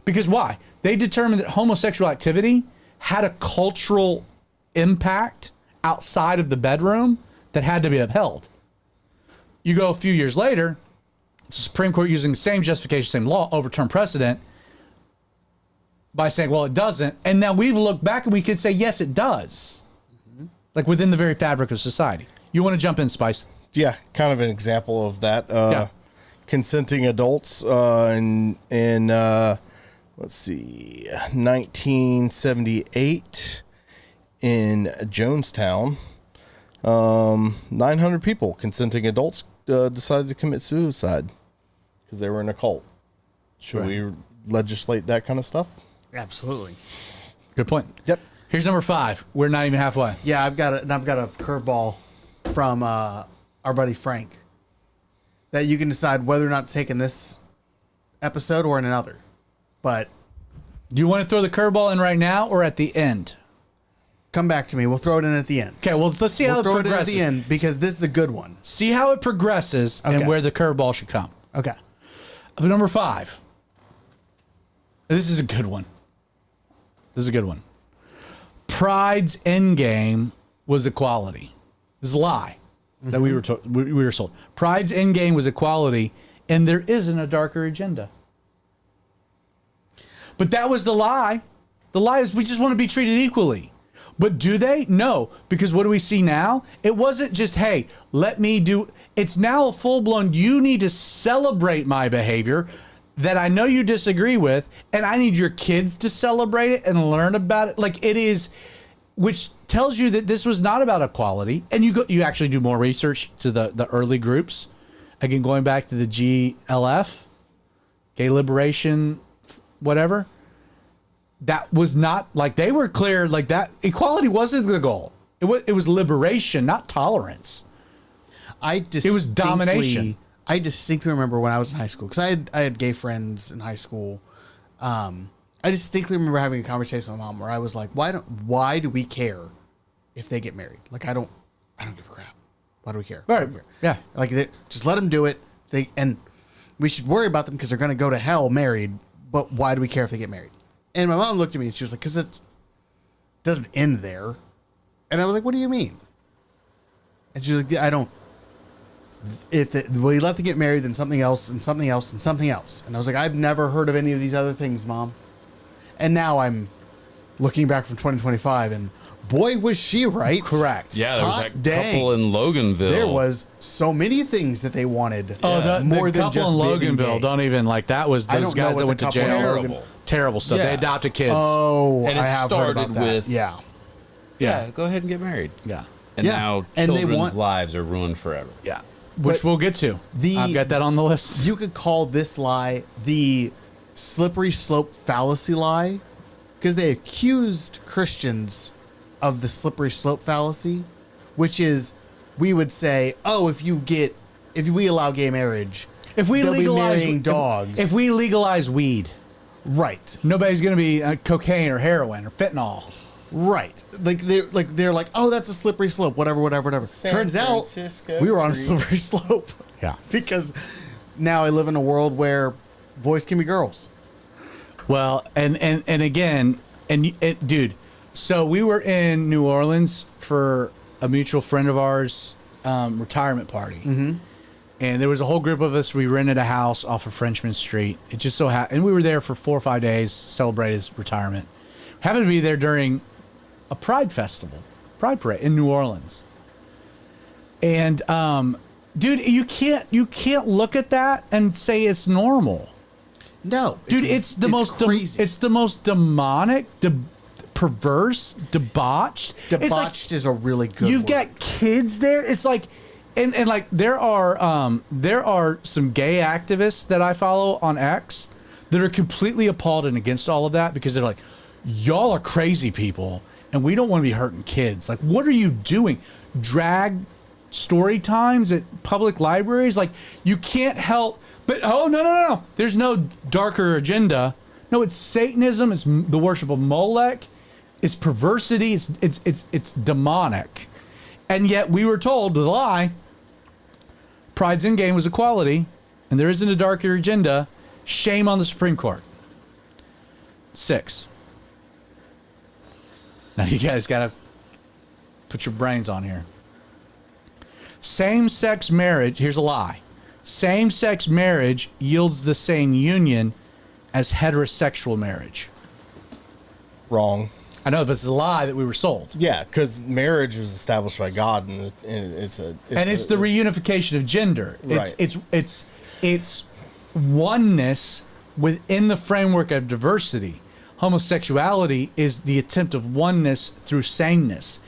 Speaker 2: Because why? They determined that homosexual activity had a cultural impact outside of the bedroom that had to be upheld. You go a few years later, the Supreme Court, using the same justification, same law, overturned precedent by saying, well, it doesn't. And now we've looked back and we can say, yes, it does. Mm-hmm. Like within the very fabric of society. You want to jump in, Spice?
Speaker 4: Yeah, kind of an example of that. Consenting adults in let's see, 1978 in Jonestown, 900 people, consenting adults, decided to commit suicide because they were in a cult. Should we legislate that kind of stuff?
Speaker 3: Absolutely.
Speaker 2: Good point.
Speaker 4: Yep.
Speaker 2: Here's number 5. We're not even halfway.
Speaker 3: Yeah, I've got a curveball from our buddy Frank that you can decide whether or not to take in this episode or in another. But
Speaker 2: do you want to throw the curveball in right now or at the end?
Speaker 3: Come back to me. We'll throw it in at the end.
Speaker 2: Okay, well, let's see how it progresses.
Speaker 3: Throw it in at the end because this is a good one.
Speaker 2: See how it progresses and where the curveball should come.
Speaker 3: Okay.
Speaker 2: Number 5. This is a good one. Pride's end game was equality. This is a lie that we were sold. Pride's end game was equality, and there isn't a darker agenda. But that was the lie. The lie is we just want to be treated equally. But do they? No. Because what do we see now? It wasn't just, hey, let me do. It's now a full-blown, you need to celebrate my behavior that I know you disagree with, and I need your kids to celebrate it and learn about it. Like it is, which tells you that this was not about equality. And you actually do more research to the early groups. Again, going back to the GLF, Gay Liberation, whatever. That was not, like, they were clear, like, that equality wasn't the goal. It was liberation, not tolerance. It was domination.
Speaker 3: I distinctly remember when I was in high school, because I had gay friends in high school, I distinctly remember having a conversation with my mom where I was like, why do we care if they get married? Like, I don't give a crap. Why do we care?
Speaker 2: Right. Yeah.
Speaker 3: Like, just let them do it. And we should worry about them because they're going to go to hell married. But why do we care if they get married? And my mom looked at me and she was like, because it doesn't end there. And I was like, what do you mean? And she was like, I don't. If we let them get married, then something else and something else and something else. And I was like, I've never heard of any of these other things, Mom. And now I'm looking back from 2025, and boy, was she right.
Speaker 2: Correct.
Speaker 1: Yeah, there was that couple in Loganville.
Speaker 3: There was so many things that they wanted.
Speaker 2: Oh,
Speaker 3: more
Speaker 2: the
Speaker 3: than
Speaker 2: couple
Speaker 3: just
Speaker 2: in
Speaker 3: being
Speaker 2: Loganville.
Speaker 3: gay.
Speaker 2: Don't even like that was
Speaker 3: I
Speaker 2: those
Speaker 3: don't know
Speaker 2: guys
Speaker 3: what
Speaker 2: that
Speaker 3: the
Speaker 2: went to
Speaker 3: couple in
Speaker 2: jail.
Speaker 3: Logan-
Speaker 2: Terrible stuff.
Speaker 1: Yeah.
Speaker 2: They adopted kids.
Speaker 3: Oh,
Speaker 1: And it
Speaker 3: I have heard
Speaker 1: started
Speaker 3: about that.
Speaker 1: with-
Speaker 3: Yeah.
Speaker 1: Yeah, go ahead and get married.
Speaker 2: Yeah.
Speaker 1: And
Speaker 3: Yeah.
Speaker 1: now
Speaker 3: And they
Speaker 1: children's
Speaker 3: want-
Speaker 1: lives are ruined forever.
Speaker 2: Yeah. Which
Speaker 3: But
Speaker 2: we'll get to. I've got that on the list.
Speaker 3: You could call this lie the slippery slope fallacy lie, because they accused Christians of the slippery slope fallacy, which is we would say, oh, if we allow gay marriage,
Speaker 2: if we
Speaker 3: they'll
Speaker 2: legalize
Speaker 3: be marrying dogs.
Speaker 2: if we legalize weed,
Speaker 3: right.
Speaker 2: nobody's going to be cocaine or heroin or fentanyl.
Speaker 3: Right. They're like, oh, that's a slippery slope, whatever.
Speaker 4: San
Speaker 3: Turns
Speaker 4: Francisco
Speaker 3: out we were on a
Speaker 4: tree.
Speaker 3: slippery slope.
Speaker 2: Yeah.
Speaker 3: Because now I live in a world where boys can be girls.
Speaker 2: Well, and again, dude, so we were in New Orleans for a mutual friend of ours retirement party. Mm-hmm. And there was a whole group of us. We rented a house off of Frenchman Street. It just so happened, and we were there for 4 or 5 days, celebrate his retirement. Happened to be there during a Pride festival, Pride parade in New Orleans. And dude, you can't look at that and say it's normal.
Speaker 3: No,
Speaker 2: Dude, it's the most
Speaker 3: crazy.
Speaker 2: it's the most demonic, perverse, debauched. It's like
Speaker 3: Debauched is a really good
Speaker 2: you've
Speaker 3: word.
Speaker 2: got kids there. It's like and like there are some gay activists that I follow on X that are completely appalled and against all of that because they're like, y'all are crazy people and we don't want to be hurting kids. Like, what are you doing? Drag story times at public libraries? Like, you can't help but no. There's no darker agenda. No, it's Satanism, it's the worship of Molech, it's perversity, it's demonic. And yet we were told the lie, Pride's end game was equality, and there isn't a darker agenda. Shame on the Supreme Court. 6. Now you guys gotta put your brains on here. Same-sex marriage, here's a lie. Same-sex marriage yields the same union as heterosexual marriage.
Speaker 4: Wrong.
Speaker 2: I know, but it's a lie that we were sold.
Speaker 4: Yeah, because marriage was established by God, and it's the
Speaker 2: reunification of gender.
Speaker 4: Right.
Speaker 2: It's oneness within the framework of diversity. Homosexuality is the attempt of oneness through sameness.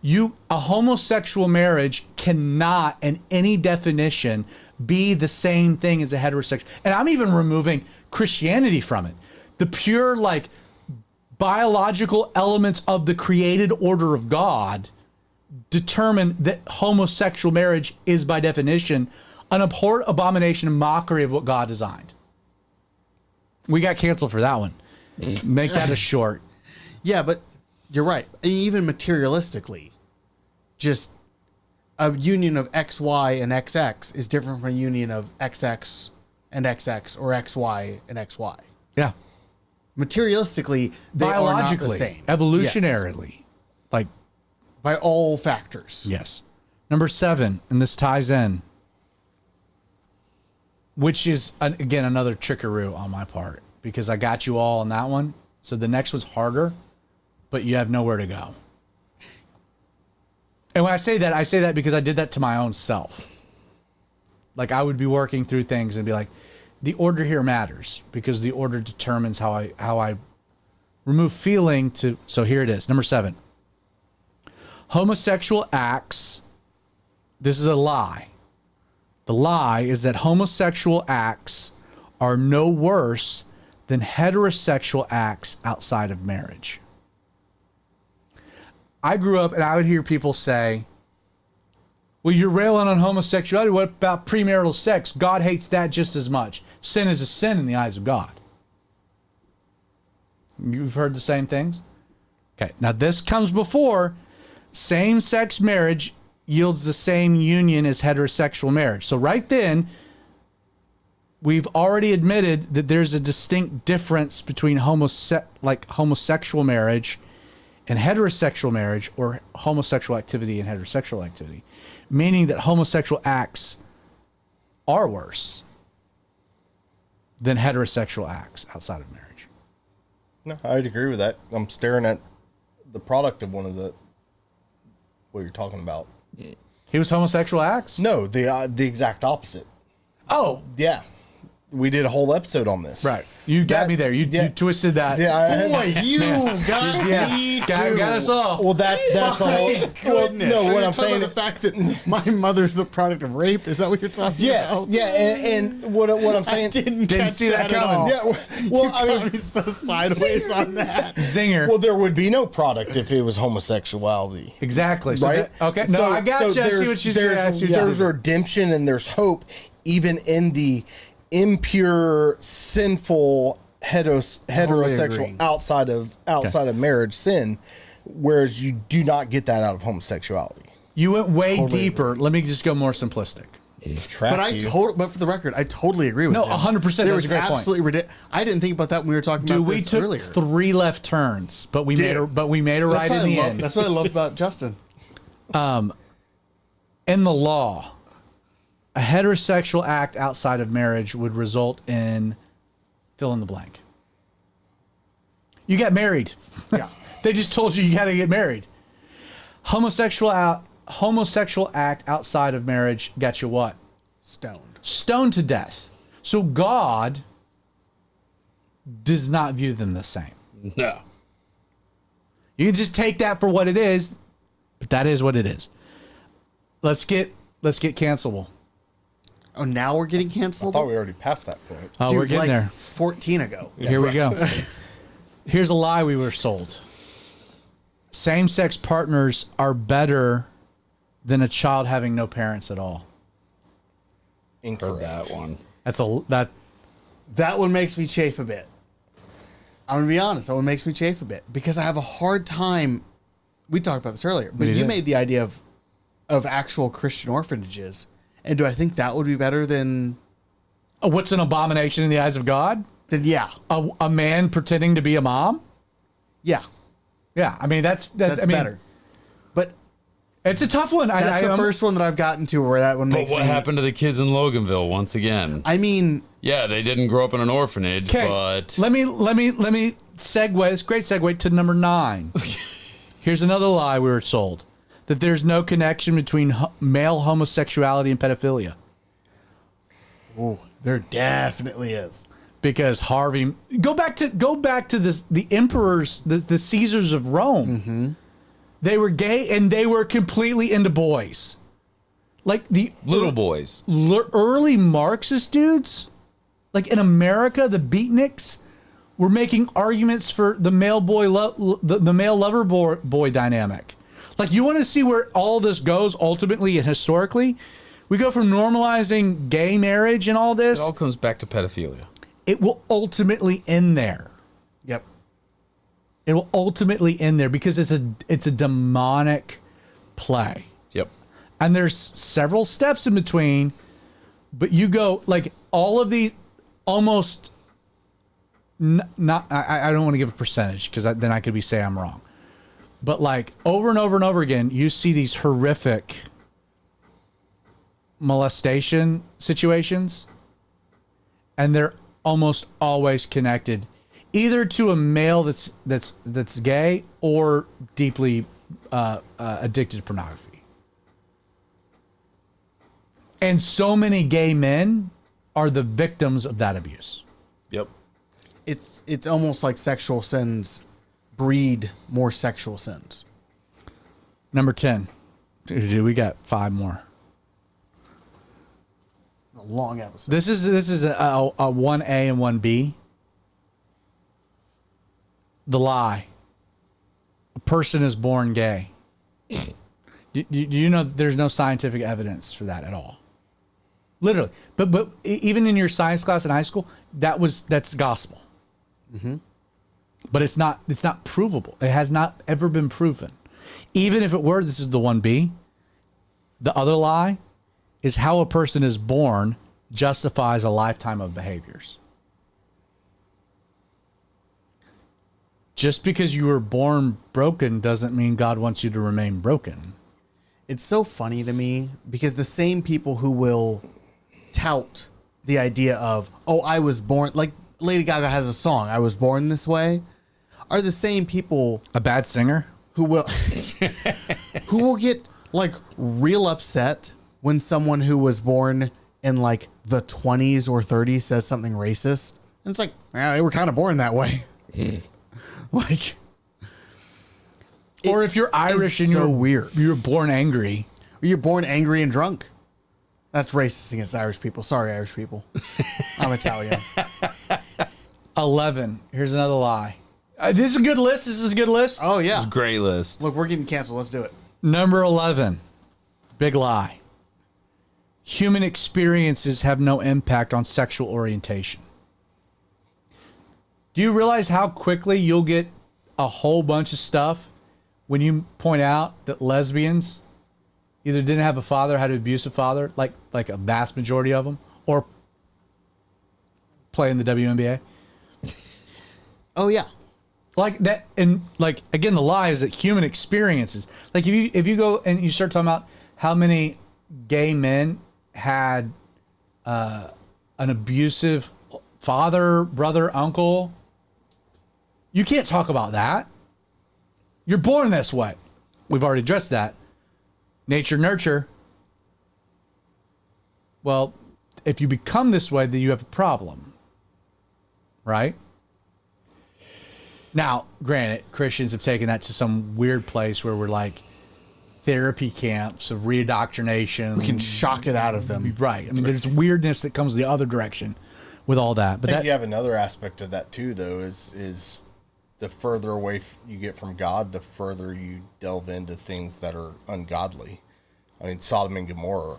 Speaker 2: A homosexual marriage cannot, in any definition, be the same thing as a heterosexual. And I'm even removing Christianity from it. The pure, like, biological elements of the created order of God determine that homosexual marriage is, by definition, an abhorrent abomination and mockery of what God designed. We got canceled for that one. Make that a short.
Speaker 3: Yeah, but you're right. Even materialistically, just a union of XY and XX is different from a union of XX and XX or XY and XY.
Speaker 2: Yeah.
Speaker 3: Materialistically, they are not the same.
Speaker 2: Evolutionarily.
Speaker 3: Yes.
Speaker 2: Like,
Speaker 3: by all factors.
Speaker 2: yes. Number 7, and this ties in, which is, again, another trickaroo on my part, because I got you all on that one. So the next one's harder, but you have nowhere to go. And when I say that because I did that to my own self. Like, I would be working through things and be like, the order here matters because the order determines how I remove feeling to. So here it is. Number 7. Homosexual acts. This is a lie. The lie is that homosexual acts are no worse than heterosexual acts outside of marriage. I grew up and I would hear people say, well, you're railing on homosexuality. What about premarital sex? God hates that just as much. Sin is a sin in the eyes of God. You've heard the same things? Okay. Now, this comes before same-sex marriage yields the same union as heterosexual marriage. So right then, we've already admitted that there's a distinct difference between homosexual marriage and heterosexual marriage, or homosexual activity and heterosexual activity, meaning that homosexual acts are worse than heterosexual acts outside of marriage.
Speaker 4: No, I'd agree with that. I'm staring at the product of one of the what you're talking about.
Speaker 2: He was homosexual acts?
Speaker 4: No, the exact opposite.
Speaker 2: Oh,
Speaker 4: Yeah. We did a whole episode on this.
Speaker 2: right. You got me there. You twisted that.
Speaker 4: Yeah,
Speaker 3: Boy, you got me too.
Speaker 2: Got us all.
Speaker 4: Well, that's the whole.
Speaker 3: Goodness.
Speaker 4: No, what I'm
Speaker 3: talking
Speaker 4: saying
Speaker 3: about the fact that my mother's the product of rape. Is that what you're talking
Speaker 4: Yes,
Speaker 3: about?
Speaker 4: yeah, and what I'm saying.
Speaker 3: Didn't catch
Speaker 2: see that
Speaker 3: at
Speaker 2: coming.
Speaker 3: all.
Speaker 4: Yeah, well, I mean,
Speaker 3: He's so sideways on that.
Speaker 2: Zinger.
Speaker 4: well, there would be no product if it was homosexuality.
Speaker 2: Exactly. So
Speaker 4: Right?
Speaker 2: okay. No, I got you. I see what you said.
Speaker 4: There's redemption and there's hope, even in the impure, sinful, heterosexual
Speaker 3: agree.
Speaker 4: outside of marriage sin, whereas you do not get that out of homosexuality.
Speaker 2: You went way deeper. Let me just go more simplistic.
Speaker 3: But for the record, I totally agree with
Speaker 2: No,
Speaker 3: him.
Speaker 2: 100%.
Speaker 3: There
Speaker 2: That
Speaker 3: was
Speaker 2: was a great point.
Speaker 3: absolutely ridiculous. I didn't think about that when we were talking
Speaker 2: Dude,
Speaker 3: about
Speaker 2: we
Speaker 3: this
Speaker 2: took
Speaker 3: earlier.
Speaker 2: 3 left turns, but we made a right in the end.
Speaker 3: That's what I love about Justin.
Speaker 2: In the law, a heterosexual act outside of marriage would result in fill in the blank. You got married.
Speaker 3: Yeah.
Speaker 2: They just told you got to get married. Homosexual act outside of marriage got you what?
Speaker 3: Stoned.
Speaker 2: Stoned to death. So God does not view them the same.
Speaker 1: No.
Speaker 2: You can just take that for what it is, but that is what it is. Let's get cancelable.
Speaker 3: Oh, now we're getting
Speaker 4: I
Speaker 3: canceled?
Speaker 4: thought we already passed that point.
Speaker 2: Oh,
Speaker 3: Dude,
Speaker 2: we're getting
Speaker 3: like
Speaker 2: there.
Speaker 3: 14 ago.
Speaker 2: Here we go. Here's a lie we were sold. Same-sex partners are better than a child having no parents at all.
Speaker 1: Heard
Speaker 4: Incorrect.
Speaker 1: that one.
Speaker 3: That one makes me chafe a bit. I'm going to be honest. That one makes me chafe a bit because I have a hard time. We talked about this earlier, but
Speaker 2: We
Speaker 3: you
Speaker 2: did.
Speaker 3: made the idea of actual Christian orphanages. And do I think that would be better than
Speaker 2: What's an abomination in the eyes of God?
Speaker 3: yeah.
Speaker 2: A man pretending to be a mom?
Speaker 3: Yeah.
Speaker 2: Yeah, I mean that's
Speaker 3: Better. But
Speaker 2: It's a tough one.
Speaker 3: that's the first one that I've gotten to where that one
Speaker 1: But
Speaker 3: makes
Speaker 1: what
Speaker 3: me.
Speaker 1: happened to the kids in Loganville once again?
Speaker 3: I mean,
Speaker 1: Yeah, they didn't grow up in an orphanage,
Speaker 2: Okay,
Speaker 1: but
Speaker 2: let me segue. It's a great segue to number 9. Here's another lie we were sold: that there's no connection between male homosexuality and pedophilia.
Speaker 3: ooh, there definitely is.
Speaker 2: Because Harvey, go back to this, the emperors, the Caesars of Rome.
Speaker 3: Mm-hmm.
Speaker 2: They were gay and they were completely into boys, like the
Speaker 1: little boys.
Speaker 2: early Marxist dudes, like in America, the beatniks were making arguments for the male lover boy dynamic. Like, you want to see where all this goes ultimately and historically? We go from normalizing gay marriage and all this.
Speaker 1: It all comes back to pedophilia.
Speaker 2: It will ultimately end there.
Speaker 3: Yep.
Speaker 2: It will ultimately end there because it's a demonic play.
Speaker 1: Yep.
Speaker 2: And there's several steps in between, but you go like all of these almost not I don't want to give a percentage because then I could say I'm wrong. But like over and over and over again, you see these horrific molestation situations, and they're almost always connected either to a male that's gay or deeply addicted to pornography. And so many gay men are the victims of that abuse.
Speaker 1: Yep.
Speaker 3: It's almost like sexual sins breed more sexual sins.
Speaker 2: Number 10. We got 5 more.
Speaker 3: A long episode.
Speaker 2: This is a 1A and 1B. The lie. A person is born gay. Do you know there's no scientific evidence for that at all? Literally. But even in your science class in high school, that's gospel. Mm-hmm. But it's not provable. It has not ever been proven. Even if it were, this is the 1B. The other lie is how a person is born justifies a lifetime of behaviors. Just because you were born broken doesn't mean God wants you to remain broken.
Speaker 3: It's so funny to me because the same people who will tout the idea of, oh, I was born, like Lady Gaga has a song, I was born this way, are the same people.
Speaker 2: A bad singer?
Speaker 3: Who will get like real upset when someone who was born in like the 20s or 30s says something racist. And it's like, well, they were kind of born that way. Like,
Speaker 2: or if you're Irish and
Speaker 3: so weird.
Speaker 2: You're born angry.
Speaker 3: Or you're born angry and drunk. That's racist against Irish people. Sorry, Irish people. I'm Italian.
Speaker 2: 11. Here's another lie. This is a good list. This is a good list.
Speaker 3: Oh, yeah.
Speaker 1: It's a great list.
Speaker 3: Look, we're getting canceled. Let's do it.
Speaker 2: Number 11. Big lie. Human experiences have no impact on sexual orientation. Do you realize how quickly you'll get a whole bunch of stuff when you point out that lesbians either didn't have a father, had an abusive father, like a vast majority of them, or play in the WNBA?
Speaker 3: Oh, yeah.
Speaker 2: Like that, and like again, the lie is that human experiences. Like if you go and you start talking about how many gay men had an abusive father, brother, uncle, you can't talk about that. You're born this way. We've already addressed that. Nature, nurture. Well, if you become this way, then you have a problem, right? Now, granted, Christians have taken that to some weird place where we're like therapy camps of reindoctrination.
Speaker 3: We can shock it out of them.
Speaker 2: Right. I mean, there's weirdness that comes the other direction with all that. But
Speaker 4: I think you have another aspect of that too, though, is the further away you get from God, the further you delve into things that are ungodly. I mean, Sodom and Gomorrah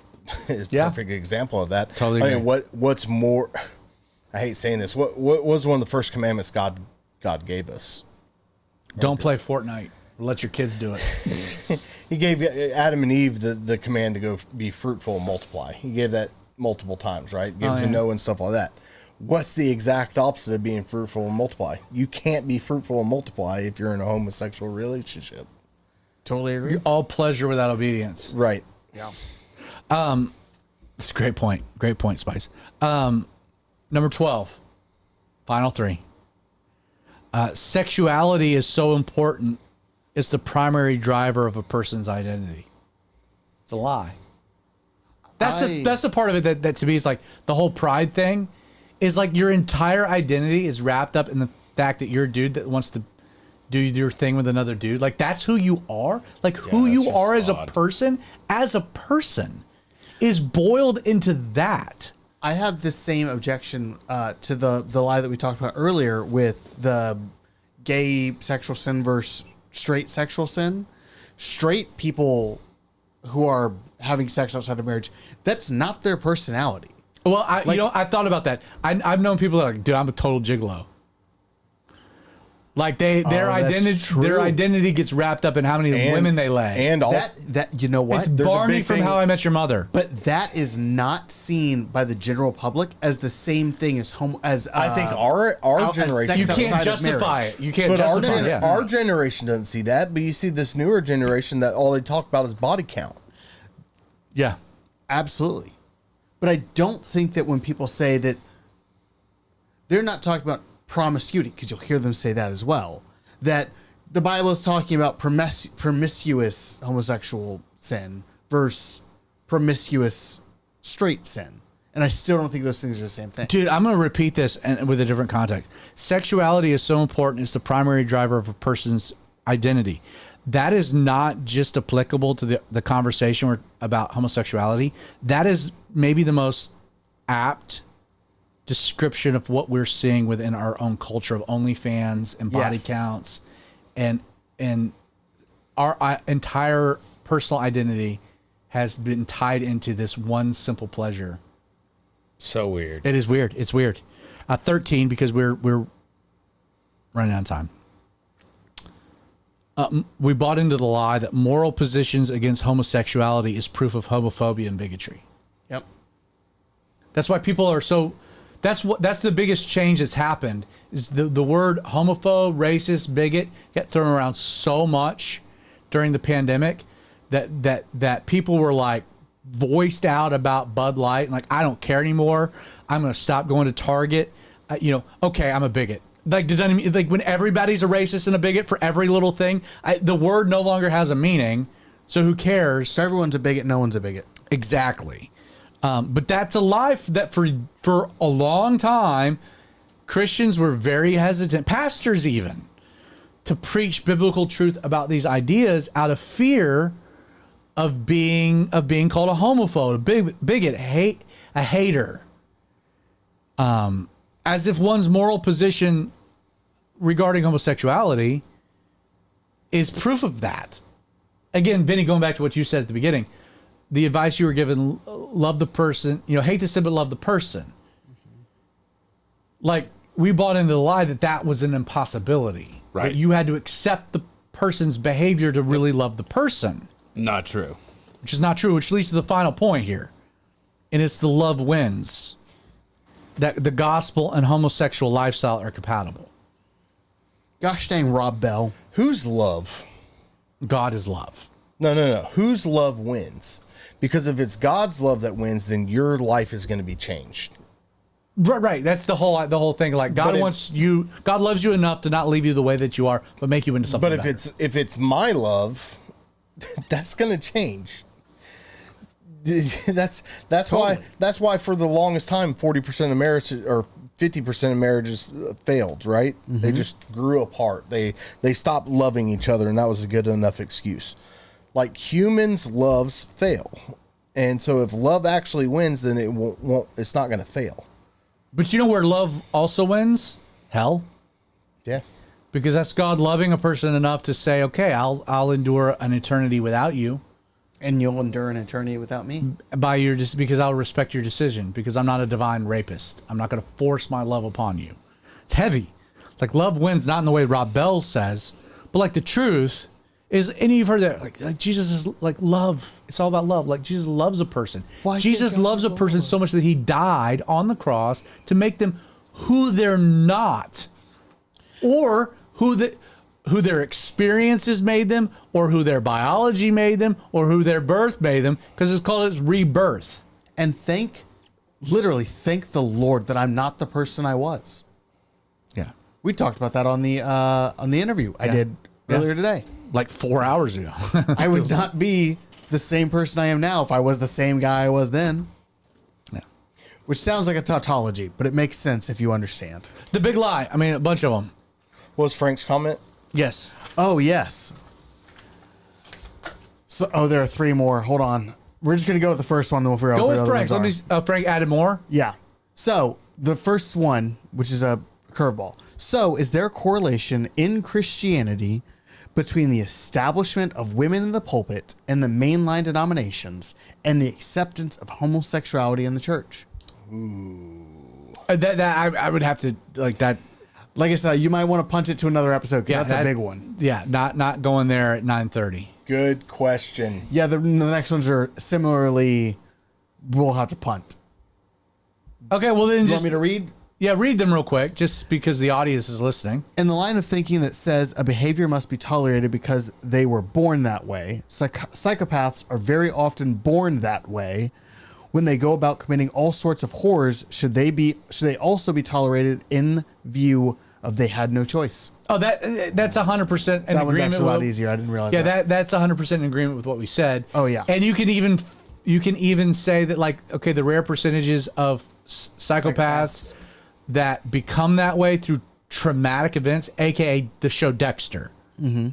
Speaker 4: is a perfect example of that.
Speaker 2: Totally
Speaker 4: I
Speaker 2: agree.
Speaker 4: mean, what's more, I hate saying this, what was one of the first commandments God gave us?
Speaker 2: Don't play Fortnite. Let your kids do it.
Speaker 4: He gave Adam and Eve the command to go be fruitful and multiply. He gave that multiple times, right? Gave it to Noah and stuff like that. What's the exact opposite of being fruitful and multiply? You can't be fruitful and multiply if you're in a homosexual relationship.
Speaker 3: Totally agree.
Speaker 2: All pleasure without obedience.
Speaker 4: Right.
Speaker 3: Yeah.
Speaker 2: That's a great point. Great point, Spice. Number 12. Final 3. Sexuality is so important. It's the primary driver of a person's identity. It's a lie. That's the part of it that to me is like the whole pride thing is like your entire identity is wrapped up in the fact that you're a dude that wants to do your thing with another dude. Like that's who you are. Like who you are as a person is boiled into that.
Speaker 3: I have the same objection to the lie that we talked about earlier with the gay sexual sin versus straight sexual sin. Straight people who are having sex outside of marriage, that's not their personality.
Speaker 2: Well, I thought about that. I've known people that are like, dude, I'm a total gigolo. Like their identity gets wrapped up in how many women they lay.
Speaker 4: And also,
Speaker 3: that you know what?
Speaker 2: It's Barney from How I Met Your Mother.
Speaker 3: But that is not seen by the general public as the same thing as
Speaker 4: I think our generation,
Speaker 2: you can't justify it. You can't justify it.
Speaker 4: Our generation doesn't see that, but you see this newer generation that all they talk about is body count.
Speaker 2: Yeah.
Speaker 3: Absolutely. But I don't think that when people say that, they're not talking about promiscuity, because you'll hear them say that as well, that the Bible is talking about promiscuous homosexual sin versus promiscuous straight sin. And I still don't think those things are the same thing.
Speaker 2: Dude, I'm going to repeat this with a different context. Sexuality is so important. It's the primary driver of a person's identity. That is not just applicable to the conversation about homosexuality. That is maybe the most apt description of what we're seeing within our own culture of OnlyFans and body counts, and our entire personal identity has been tied into this one simple pleasure.
Speaker 1: So weird.
Speaker 2: It is weird. It's weird. 13, because we're running out of time. We bought into the lie that moral positions against homosexuality is proof of homophobia and bigotry.
Speaker 3: Yep.
Speaker 2: That's why people are so. That's the biggest change that's happened. Is the word homophobe, racist, bigot got thrown around so much during the pandemic that people were like voiced out about Bud Light and like, I don't care anymore. I'm going to stop going to Target. Okay, I'm a bigot. Like, when everybody's a racist and a bigot for every little thing, the word no longer has a meaning. So who cares?
Speaker 3: So everyone's a bigot. No one's a bigot.
Speaker 2: Exactly. But that's a lie that for a long time, Christians were very hesitant, pastors even, to preach biblical truth about these ideas out of fear of being called a homophobe, a bigot, a hater. As if one's moral position regarding homosexuality is proof of that. Again, Vinny, going back to what you said at the beginning, the advice you were given, love the person, hate the sin, but love the person. Mm-hmm. Like, we bought into the lie that was an impossibility.
Speaker 1: Right.
Speaker 2: That you had to accept the person's behavior to really love the person.
Speaker 1: Not true.
Speaker 2: Which is not true, which leads to the final point here. And it's the love wins. That the gospel and homosexual lifestyle are compatible.
Speaker 3: Gosh dang, Rob Bell.
Speaker 4: Whose love?
Speaker 2: God is love.
Speaker 4: No. Whose love wins? Because if it's God's love that wins, then your life is going to be changed.
Speaker 2: Right. That's the whole thing. Like, God God loves you enough to not leave you the way that you are, but make you into something
Speaker 4: But
Speaker 2: better.
Speaker 4: if it's my love, that's going to change. That's
Speaker 3: Totally.
Speaker 4: why for the longest time 40% of marriages or 50% of marriages failed, right? Mm-hmm. They just grew apart. They stopped loving each other, and that was a good enough excuse. Like, humans' loves fail. And so if love actually wins, then it won't it's not going to fail.
Speaker 2: But you know where love also wins? Hell.
Speaker 4: Yeah.
Speaker 2: Because that's God loving a person enough to say, okay, I'll endure an eternity without you.
Speaker 3: And you'll endure an eternity without me?
Speaker 2: Because I'll respect your decision, because I'm not a divine rapist. I'm not going to force my love upon you. It's heavy. Like, love wins, not in the way Rob Bell says, but like the truth is, and you've heard that, like Jesus is like love. It's all about love. Like, Jesus loves a person. Jesus loves a person so much that he died on the cross to make them who they're not, or who their experiences made them, or who their biology made them, or who their birth made them, because it's called rebirth.
Speaker 3: And literally thank the Lord that I'm not the person I was.
Speaker 2: Yeah.
Speaker 3: We talked about that on the interview I did earlier today.
Speaker 2: Like 4 hours ago.
Speaker 3: I would not be the same person I am now if I was the same guy I was then.
Speaker 2: Yeah.
Speaker 3: Which sounds like a tautology, but it makes sense if you understand.
Speaker 2: The big lie. I mean, a bunch of them.
Speaker 4: What was Frank's comment?
Speaker 2: Yes.
Speaker 3: Oh, yes. So, there are three more. Hold on. We're just going to go with the first one, then we'll figure out
Speaker 2: Go
Speaker 3: what the
Speaker 2: with
Speaker 3: other
Speaker 2: Frank's.
Speaker 3: ones are.
Speaker 2: Frank added more.
Speaker 3: Yeah. So, the first one, which is a curveball. So, is there a correlation in Christianity between the establishment of women in the pulpit and the mainline denominations and the acceptance of homosexuality in the church?
Speaker 4: Ooh.
Speaker 2: I would have to, like that.
Speaker 3: Like I said, you might want to punt it to another episode because that's a big one.
Speaker 2: Yeah, not going there at 9:30.
Speaker 4: Good question.
Speaker 3: Yeah, the next ones are similarly, we'll have to punt.
Speaker 2: Okay, well then
Speaker 3: You want me to read?
Speaker 2: Yeah, read them real quick, just because the audience is listening.
Speaker 3: In the line of thinking that says a behavior must be tolerated because they were born that way, psychopaths are very often born that way. When they go about committing all sorts of horrors, should they also be tolerated in view of they had no choice?
Speaker 2: Oh, that's 100% in agreement.
Speaker 3: That one's actually a lot easier. I didn't realize that.
Speaker 2: Yeah, that's 100% in agreement with what we said.
Speaker 3: Oh, yeah.
Speaker 2: And you can even say that, like, okay, the rare percentages of psychopaths that become that way through traumatic events, aka the show Dexter. Mm-hmm.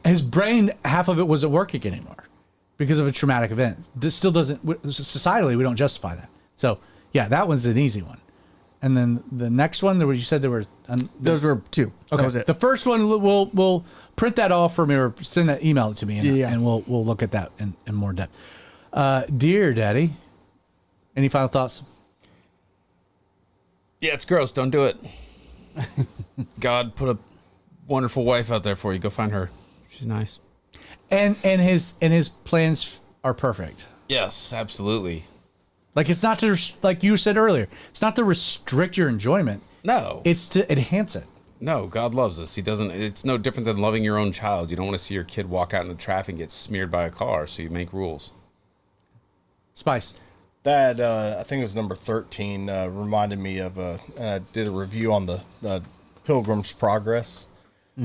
Speaker 2: His brain, half of it wasn't working anymore because of a traumatic event. This still doesn't, societally, we don't justify that. So, yeah, that one's an easy one. And then the next one, you said there were...
Speaker 3: Those were two.
Speaker 2: Okay.
Speaker 3: That was it.
Speaker 2: The first one, we'll print that off for me or email it to me, and we'll look at that in more depth. Dear Daddy, any final thoughts?
Speaker 1: Yeah, it's gross. Don't do it. God put a wonderful wife out there for you. Go find her. She's nice.
Speaker 2: And his plans are perfect.
Speaker 1: Yes, absolutely.
Speaker 2: Like, it's not to, like you said earlier, it's not to restrict your enjoyment.
Speaker 1: No.
Speaker 2: It's to enhance it.
Speaker 1: No, God loves us. He doesn't. It's no different than loving your own child. You don't want to see your kid walk out into traffic and get smeared by a car, so you make rules.
Speaker 2: Spice.
Speaker 4: That, I think it was number 13, reminded me of, I did a review on the Pilgrim's Progress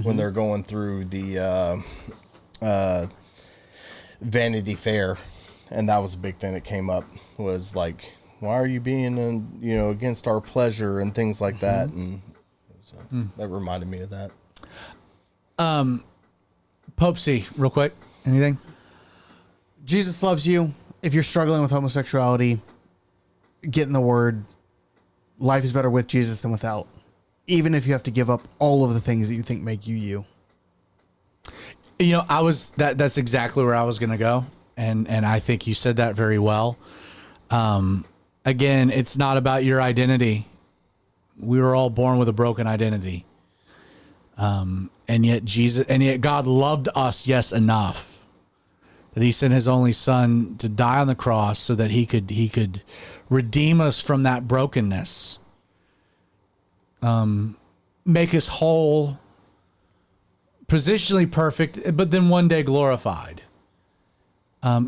Speaker 4: when they're going through the Vanity Fair. And that was a big thing that came up, was like, why are you being, against our pleasure and things like that? And so that reminded me of that.
Speaker 2: Pope C, real quick. Anything?
Speaker 3: Jesus loves you. If you're struggling with homosexuality, get in the Word. Life is better with Jesus than without. Even if you have to give up all of the things that you think make you you.
Speaker 2: That's exactly where I was going to go. And I think you said that very well. Again, it's not about your identity. We were all born with a broken identity. And yet God loved us, yes, enough that he sent his only son to die on the cross so that he could redeem us from that brokenness. Make us whole, positionally perfect, but then one day glorified.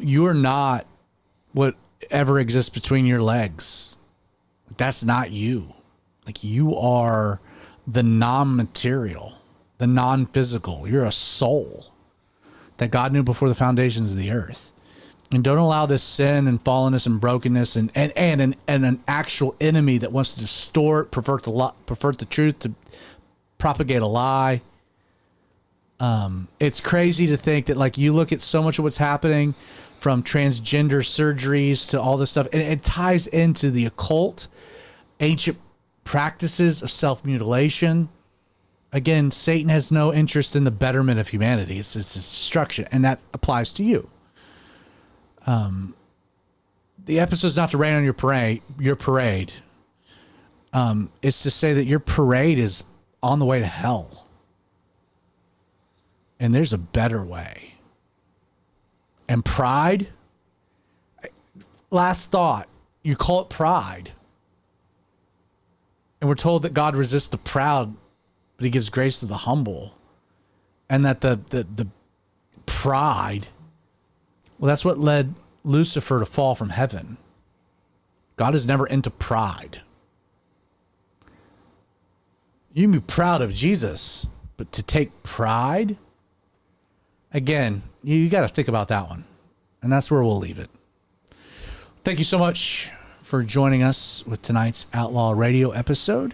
Speaker 2: You are not whatever exists between your legs. That's not you. Like, you are the non-material, the non-physical. You're a soul that God knew before the foundations of the earth. And don't allow this sin and fallenness and brokenness and an actual enemy that wants to distort, pervert the truth, to propagate a lie. It's crazy to think that, like, you look at so much of what's happening, from transgender surgeries to all this stuff, and it ties into the occult, ancient practices of self-mutilation. Again, Satan has no interest in the betterment of humanity. It's his destruction, and that applies to you. The episode's not to rain on your parade. It's to say that your parade is on the way to hell. And there's a better way. And pride, last thought, you call it pride. And we're told that God resists the proud, but he gives grace to the humble. And that the pride, well, that's what led Lucifer to fall from heaven. God is never into pride. You can be proud of Jesus, but to take pride, again, you got to think about that one. And that's where we'll leave it. Thank you so much for joining us with tonight's Outlaw Radio episode.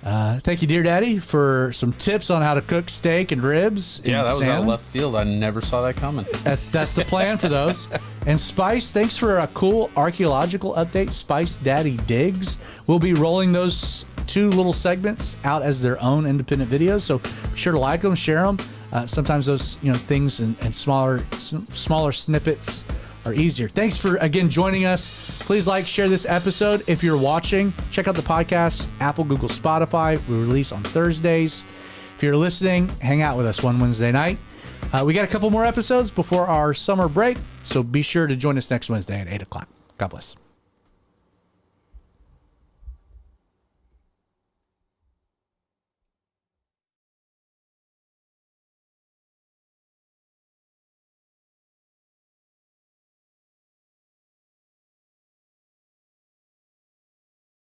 Speaker 2: Thank you, Dear Daddy, for some tips on how to cook steak and ribs.
Speaker 1: Yeah, that was out of left field. I never saw that coming.
Speaker 2: That's the plan for those. And Spice, thanks for a cool archaeological update. Spice Daddy Digs. We'll be rolling those 2 little segments out as their own independent videos. So be sure to like them, share them. Sometimes those things and smaller snippets are easier. Thanks for, again, joining us. Please like, share this episode. If you're watching, check out the podcast, Apple, Google, Spotify. We release on Thursdays. If you're listening, hang out with us one Wednesday night. We got a couple more episodes before our summer break, so be sure to join us next Wednesday at 8 o'clock. God bless.